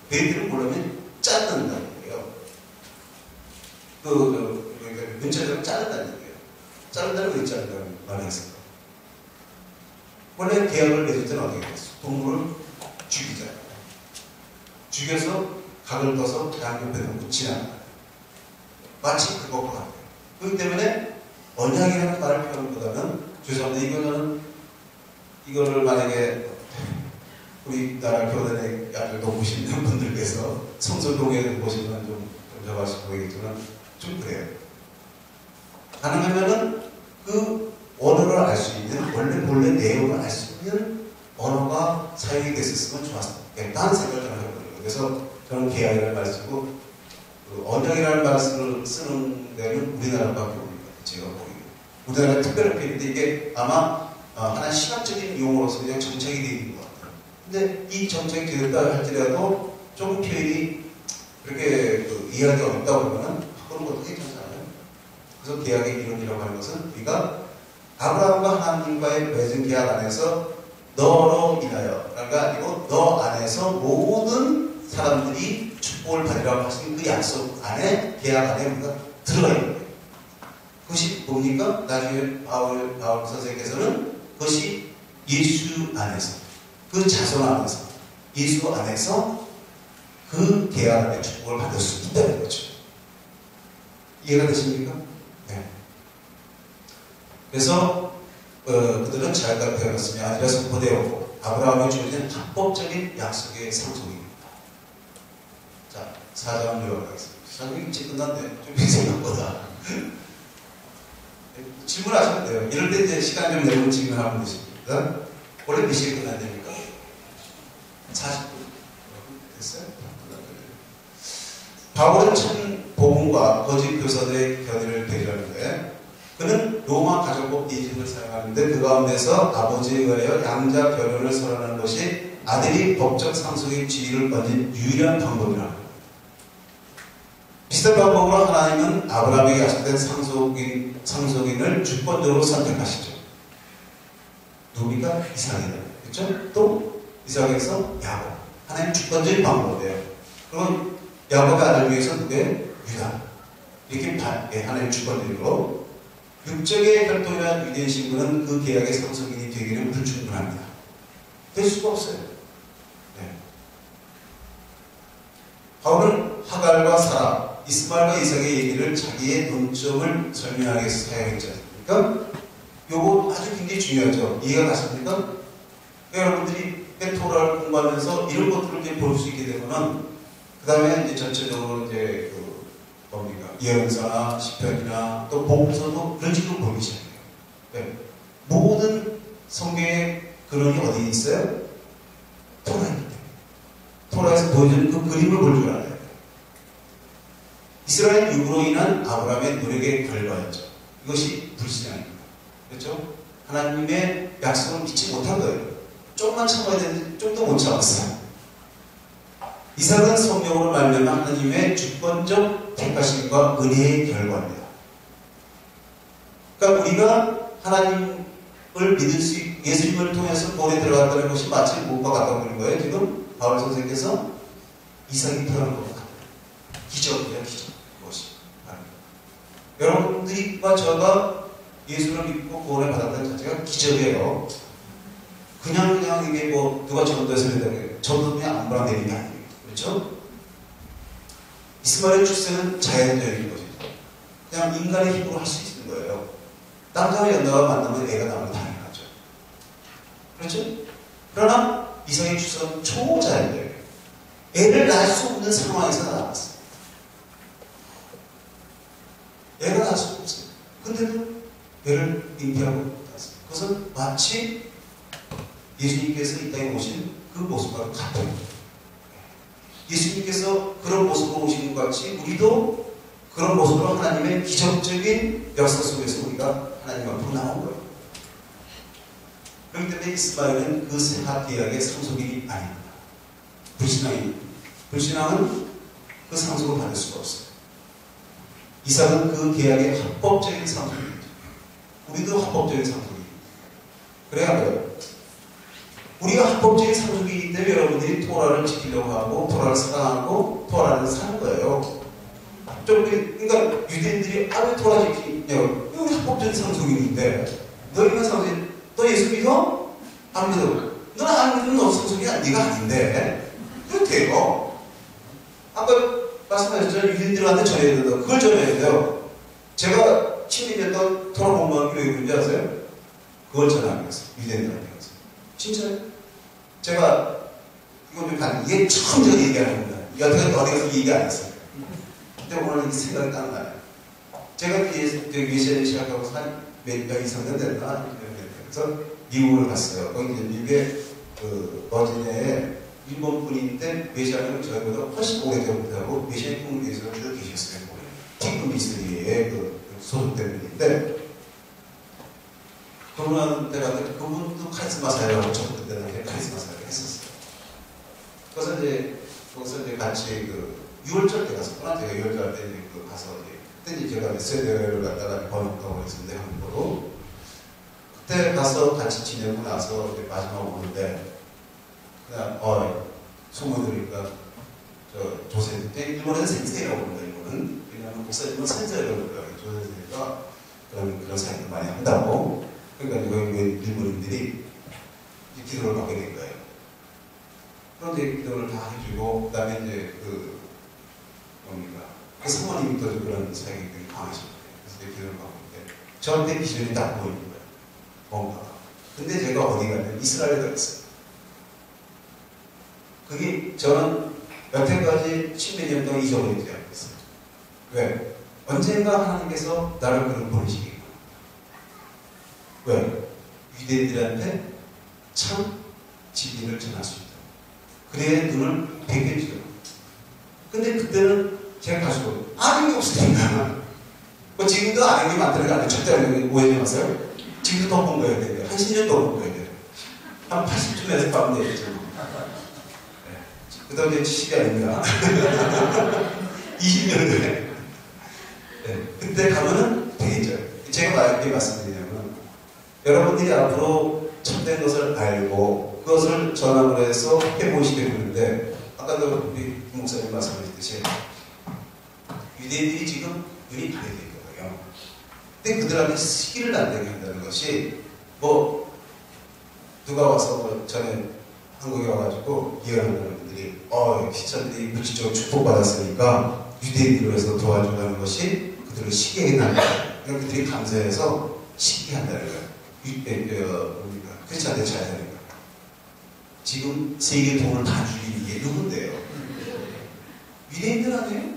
Speaker 1: 베리를 뭐냐면 짜는다는 거예요. 문자적으로 자른다는 얘기예요. 자른다는 왜 자른다는 말이 있습니다. 원래 계약을 맺을 때는 어떻게 됐어? 동물을 죽이잖아요. 죽여서 각을 떠서 양옆에 놓고 지나가요. 마치 그것과 같아요. 그렇기 때문에 언약이라는 말을 표현보다는 죄송합니다. 이거를 만약에 우리나라 교단의 아주 높으신 분들께서 성서동에 보시면 좀 접하시고 보이겠지만 좀 그래요. 가능하면은 그 언어를 알 수 있는, 원래 내용을 알 수 있는 언어가 사용이 됐었으면 좋았겠다는 생각을 저는 해보거든요. 그래서 저는 계약이라는 말을 쓰고, 언약이라는 말을 쓰는 데는 우리나라밖에 없습니다. 제가 보기에는. 우리나라가 특별한 표현인데 이게 아마 하나의 시각적인 용어로서 그냥 정착이 되어 있는 것 같아요. 근데 이 정착이 되었다 할지라도 조금 표현이 그렇게 이해하기 어렵다고 그러면은 그런 것도 괜찮잖아요. 그래서 계약의 이론이라고 하는 것은 우리가 아브라함과 하나님과의 맺은 계약 안에서 너로 인하여, 그러니까 아니고 너 안에서 모든 사람들이 축복을 받으라고 하신 그 약속 안에, 계약 안에 우리가 들어가 있는 거예요. 그것이 뭡니까? 나중에 바울 선생님께서는 그것이 예수 안에서, 그 자손 안에서, 예수 안에서 그 계약 안에 축복을 받을 수 있다는 거죠. 이해가 되십니까? 네. 그래서 그들은 자기가 태어났으며 아니라 선포되었고 아브라함이 주어진 합법적인 약속의 상속입니다. 자, 4장을 요약하겠습니다. 4장이 일찍 끝났네. 좀 생각보다. 질문하시면 돼요. 이럴 때 이제 시간 좀 내고 질문하면 되십니다. 원래 몇 시에 끝나야 됩니까? 40분. 됐어요? 바울은 참 복음과 거짓 교사들의 견해를 대조하는데 그는 로마 가정법 이직을 사용하는데 그 가운데서 아버지에 의하여 양자 결혼을 선언하는 것이 아들이 법적 상속의 지위를 얻는 유일한 방법이라. 비슷한 방법으로 하나님은 아브라함에게 약속된 상속인을 주권적으로 선택하시죠. 누굽니까? 이삭이다. 그렇죠? 또 이삭에서 야곱. 하나님 주권적인 방법이에요. 그리고 야곱의 아들 중에서 누구예요? 유다. 이렇게 하나님 주권적으로 육적의 혈통이란 유대인 신분은 그 계약의 상속인이 되기는 불충분합니다. 될 수가 없어요. 네. 바울은 하갈과 사라, 이스마엘과 이삭의 얘기를 자기의 논점을 설명하기 위해서 사용했지 않습니까? 요거 아주 굉장히 중요하죠. 이해가 가십니까? 여러분들이 토라를 공부하면서 이런 것들을 이제 볼 수 있게 되면은 그 다음에 이제 전체적으로 이제 예언서나 시편이나 또 복음서도 그런 식으로 보기 시작해요. 네. 모든 성경의 근원이 어디 있어요? 토라입니다. 토라에서 보여주는 그 그림을 볼 줄 알아요. 이스라엘 유구로 인한 아브라함의 노력의 결과였죠. 이것이 불신앙입니다. 그렇죠? 하나님의 약속을 믿지 못한 거예요. 조금만 참아야 되는데 좀 더 못 참았어요. 이삭은 성령으로 말미암아 하나님의 주권적 택하심과 은혜의 결과입니다. 그러니까 우리가 하나님을 믿을 수 예수님을 통해서 본에 들어갔다는 것이 마치 무엇과 같다고 보는 거예요. 지금 바울 선생님께서 이삭이 태어난 것 같아요. 기적이야, 기적. 그것이. 여러분들과 저가 예수를 믿고 구원을 받았다는 자체가 기적이에요. 그냥 이게 뭐 누가 전도해서 된다고 전도 그냥 아무나 내리는 게 아니에요. 그렇죠? 이스마엘의 출생은 자연적인 거죠. 그냥 인간의 힘으로 할 수 있는 거예요. 남자와 여자가 만나면 애가 나오면 당연하죠. 그렇죠? 그러나 이성의 추석은 초자연이에요. 애를 낳을 수 없는 상황에서 나왔어요. 애가 낳을 수 없어요. 근데도 애를 잉태하고 낳았어요. 그것은 마치 예수님께서 이 땅에 오신 그 모습과 같아요. 예수님께서 그런 모습으로 오신 것 같이 우리도 그런 모습으로 하나님의 기적적인 역사 속에서 우리가 하나님 앞으로 나온 거예요. 그렇기 때문에 이스마엘은 그 세합 계약의 상속인이 아닙니다. 불신앙입니다. 불신앙은 그 상속을 받을 수가 없어요. 이삭은 그 계약의 합법적인 상속입니다. 우리도 합법적인 상속입니다. 그래야 돼요. 우리가 합법적인 상속이기 때문에 여러분들이 토라를 지키려고 하고 토라를 사랑하고 토라를 사는 거예요. 그러니까 유대인들이 왜 토라 지키냐고. 이거 합법적인 상속인인데 너희가 상속인 너 예수 믿어? 안 믿어? 너는 안 믿으면 너 상속이야. 네가 아닌데 그렇대요. 아까 말씀하셨잖아요. 유대인들한테 전해야 된다. 그걸 전해야 돼요. 제가 친밀했던 토라 공부한 교회 뭔지 아세요? 그걸 전하기 위해서 유대인들한테 가서 진짜요? 제가 이건 좀 다른 이게 처음 제가 얘기하는 겁니다. 여태까지 어디 가서 얘기 안 했어요. 근데 오늘 이 생각이 딱 나요. 제가 미션을 시작하고 몇 이상 년 됐나? 그래서 미국을 갔어요. 거기 이제 미국에 그 버지니아에 일본 분인데 메시아는 저희보다 훨씬 오래전부터 메시아 통일에서 쭉 계셨어요. 티크 미스터리에 그 소속된 분인데 그분한테 갔는데 그분도 카리스마 사회라고 저도 그때 당시에 카리스마 사회를 했었어요. 그래서 이제 거기서 이제 같이 그 6월절 때 갔었구나. 제가 6월절 때 그 가서 그때 이제 제가 세대를 갖다가 번역하고 했었는데 한국어로 그때 가서 같이 지내고 나서 이제 마지막 오는데 그냥 소문 들으니까 저 조세 때 일본에서 센세이라고 부른다. 일본은 왜냐하면 목사님은 센세이라고 불러요. 조세니까 그런 사역을 많이 한다고. 그러니까 여기 일본인들이 기도를 받게 된 거예요. 그런데 기도를 다 해주고 그다음에 이제 그 사모님이 또 그런 사역이 되게 강하신 거예요. 그래서 이제 기도를 받고 있는데 저한테 비전이 딱 보이는 거예요. 뭔가가. 근데 제가 어디 가면 이스라엘에 가 있어요. 그게 저는 여태까지 10몇 년 동안 잊어버리지 않고 있어요. 왜? 언젠가 하나님께서 나를 그런 보내시겠구나. 왜? 유대인들한테 참 진리를 전할 수 있다. 그래야 눈을 베개지요. 근데 그때는 제가 가지고 아는 게 없으니까. 뭐 지금도 아는 게 많다는 게 아니에요. 절대 아는 게 오해하지 마세요. 지금도 더 공부해야 돼요. 한 10년 더 공부해야 돼요. 한 80쯤에서 가면 되겠죠. 네. 그 다음에 70이 아닙니다. 20년 후에. 네. 그때 가면은 되겠죠. 제가 왜 말씀드리냐면 여러분들이 앞으로 참된 것을 알고 그것을 전함으로 해서 해보시게 되는데 아까도 우리 목사님 말씀하셨듯이 유대인들이 지금 눈이 가려져 있거든요. 근데 그들한테 시기를 남게 한다는 것이 뭐 누가 와서 뭐 전에 한국에 와가지고 이해하는 분들이 크리스천들이 물질적으로 축복받았으니까 유대인들에서 도와준다는 것이 그들을 시기하게 한다. 그러니까 그들이 감사해서 시기한다는 거예요. 크리스천한테 잘 되는 거예요. 지금 세계 돈을 다 주기 위해 누군데요? 유대인들 아니에요?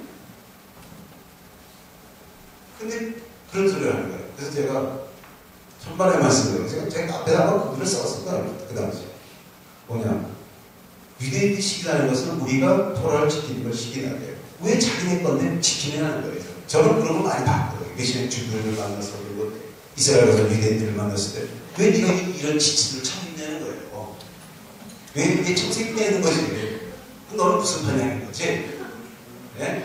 Speaker 1: 근데 그런 소리를 하는 거예요. 그래서 제가 천만의 말씀을 제가 앞에다가 그들을 썼을 거예요. 그 당시에. 뭐냐. 유대인들이 시기하는 것은 우리가 토라를 지키는 걸 시기하는 거예요. 왜 자기네 건데 지키면 하는 거예요. 저는 그런 거 많이 봤거든요. 메시아 주들을 만나서 그리고 이스라엘에서 유대인들을 만났을 때 왜 네가 이런 지치를 참냐는 거예요. 왜 이게 청색내는 거지? 너는 무슨 편이냐는 거지? 네?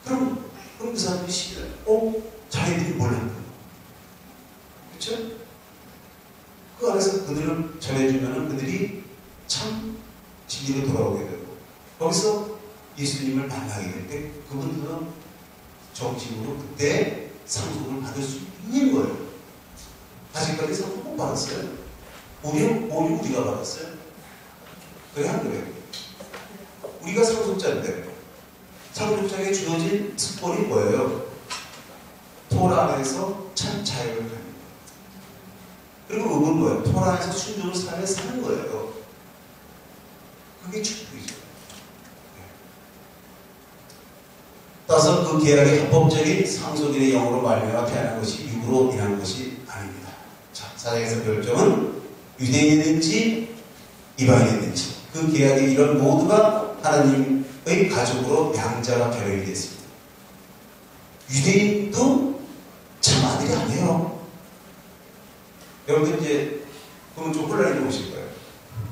Speaker 1: 그럼 그 사람들이 시기를 자기들이 몰랐다. 그렇죠? 그 안에서 그들을 전해주면 그들이 참 진리로 돌아오게 되고 거기서 예수님을 만나게 될 때 그분들은 정식으로 그때 상속을 받을 수 있는 거예요. 아직까지 상속 못 받았어요. 오히려 우리가 받았어요. 그래 안 그래요? 우리가 상속자인데 상속자에게 주어진 특권이 뭐예요? 토라 안에서 참 자유를 갖는 거예요. 그리고 의무는 뭐예요? 토라 안에서 순종을 삶에 사는 거예요. 그게 축복이죠. 따라서 그 계약이 합법적인 상속인의 영으로 말미암아 태어난 것이 육으로 인한 것이 아닙니다. 자, 사장에서 결정은 유대인이든지 이방인이든지 그 계약의 이런 모두가 하나님의 가족으로 양자가 결연이 됐습니다. 유대인도 참 아들이 아니에요. 여러분들 이제 그러면 좀 혼란이 좀 오실 거예요.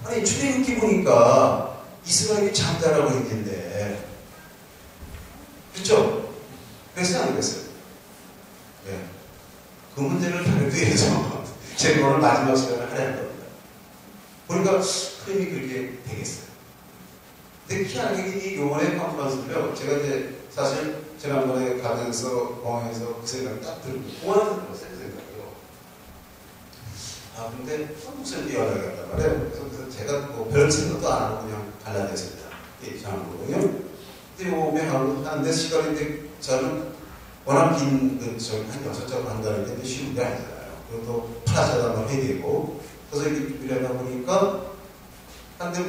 Speaker 1: 아니 출애굽기 보니까 이스라엘이 장자라고 했는데 그렇죠? 그래서 안 그랬어요. 네. 그 문제를 다루기 위해서 제가 오늘 마지막 시간을 하려는 겁니다. 보니까 흐름이 그렇게 되겠어요. 근데 희한하게 이 요번에 컨퍼런스를요, 제가 이제 사실 지난번에 가면서 공항에서 그 생각이 딱 들고 공항에서 들었어요, 그 생각이요. 아, 근데 목사님이 연락이 왔단 말이에요. 그래서 제가 뭐 별 생각도 안 하고 그냥 갈라졌습니다. 예, 저는 거거든요. 근데 오면 하는데 시간인데 저는 워낙 긴, 한 6자로 한다는 게 쉬운 게 아니잖아요. 그리고 또 플라자도 한번 해야 되고. 그래서 이렇게 일하다 보니까, 한데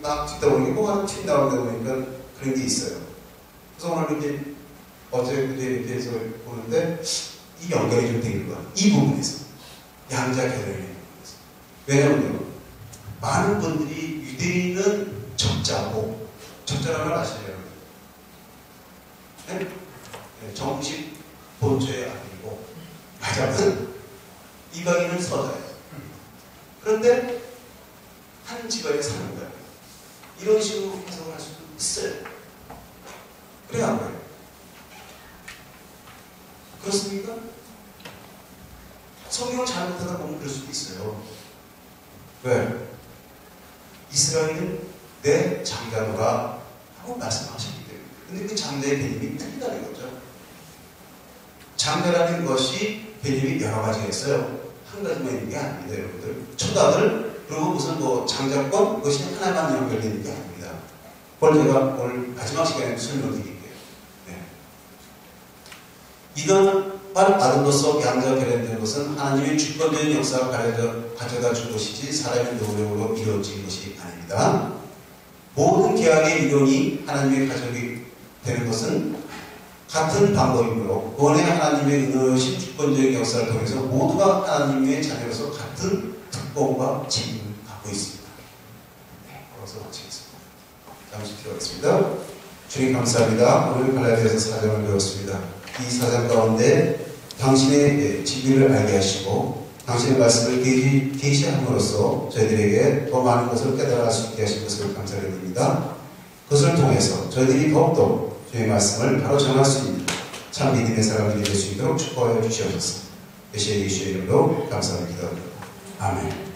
Speaker 1: 막 듣다 보니까 뭐가 튀 나오다 보니까 그런 게 있어요. 그래서 오늘 이렇게 어제 그제 이렇게 해서 보는데 이 연결이 좀 되는 거야. 이 부분에서. 양자 결연이 되는 거죠. 왜냐면요. 많은 분들이 유대인은 적자고, 적자라는 걸 아시죠? 네? 네, 정식 본처의 아들이고, 맞아은 이방인은 서자예요. 그런데 한 집안에 사는 거예요. 이런 식으로 해석을 할 수도 있어요. 그래야 안 그래요? 그렇습니까? 성경을 잘못하다 보면 그럴 수도 있어요. 왜? 이스라엘은 내 장자노라 하고 말씀하셨기 때문에. 근데 그 장자의 개념이 틀리다는 거죠. 장자라는 것이 개념이 여러 가지가 있어요. 한 가지만 있는 게 아닙니다, 여러분들. 초다들, 그리고 무슨 뭐 장자권, 그것이 하나만 연결되는 게 아닙니다. 그걸 제가 오늘 마지막 시간에 설명드릴게요. 네. 이런 아름로서 양자 결연된 것은 하나님의 주권적인 역사가 가져다 준 것이지 사람의 노력으로 이루어진 것이 아닙니다. 모든 계약의 이론이 하나님의 가족이 되는 것은 같은 방법이므로 구원의 하나님의 은혜로우신 주권적인 역사를 통해서 모두가 하나님의 자녀로서 같은 특권과 책임을 갖고 있습니다. 네, 거기서 마치겠습니다. 잠시 기도하겠습니다. 주님 감사합니다. 오늘 갈라디아서 4장을 배웠습니다. 이 4장 가운데 당신의 진리를 알게 하시고 당신의 말씀을 계시함으로써 저희들에게 더 많은 것을 깨달아 수 있게 하신 것을 감사드립니다. 그것을 통해서 저희들이 더욱더 주의 말씀을 바로 전할 수 있는 참 믿음의 사람들이 될 수 있도록 축복하여 주시옵소서. 예수의 이름으로 감사합니다. 아멘.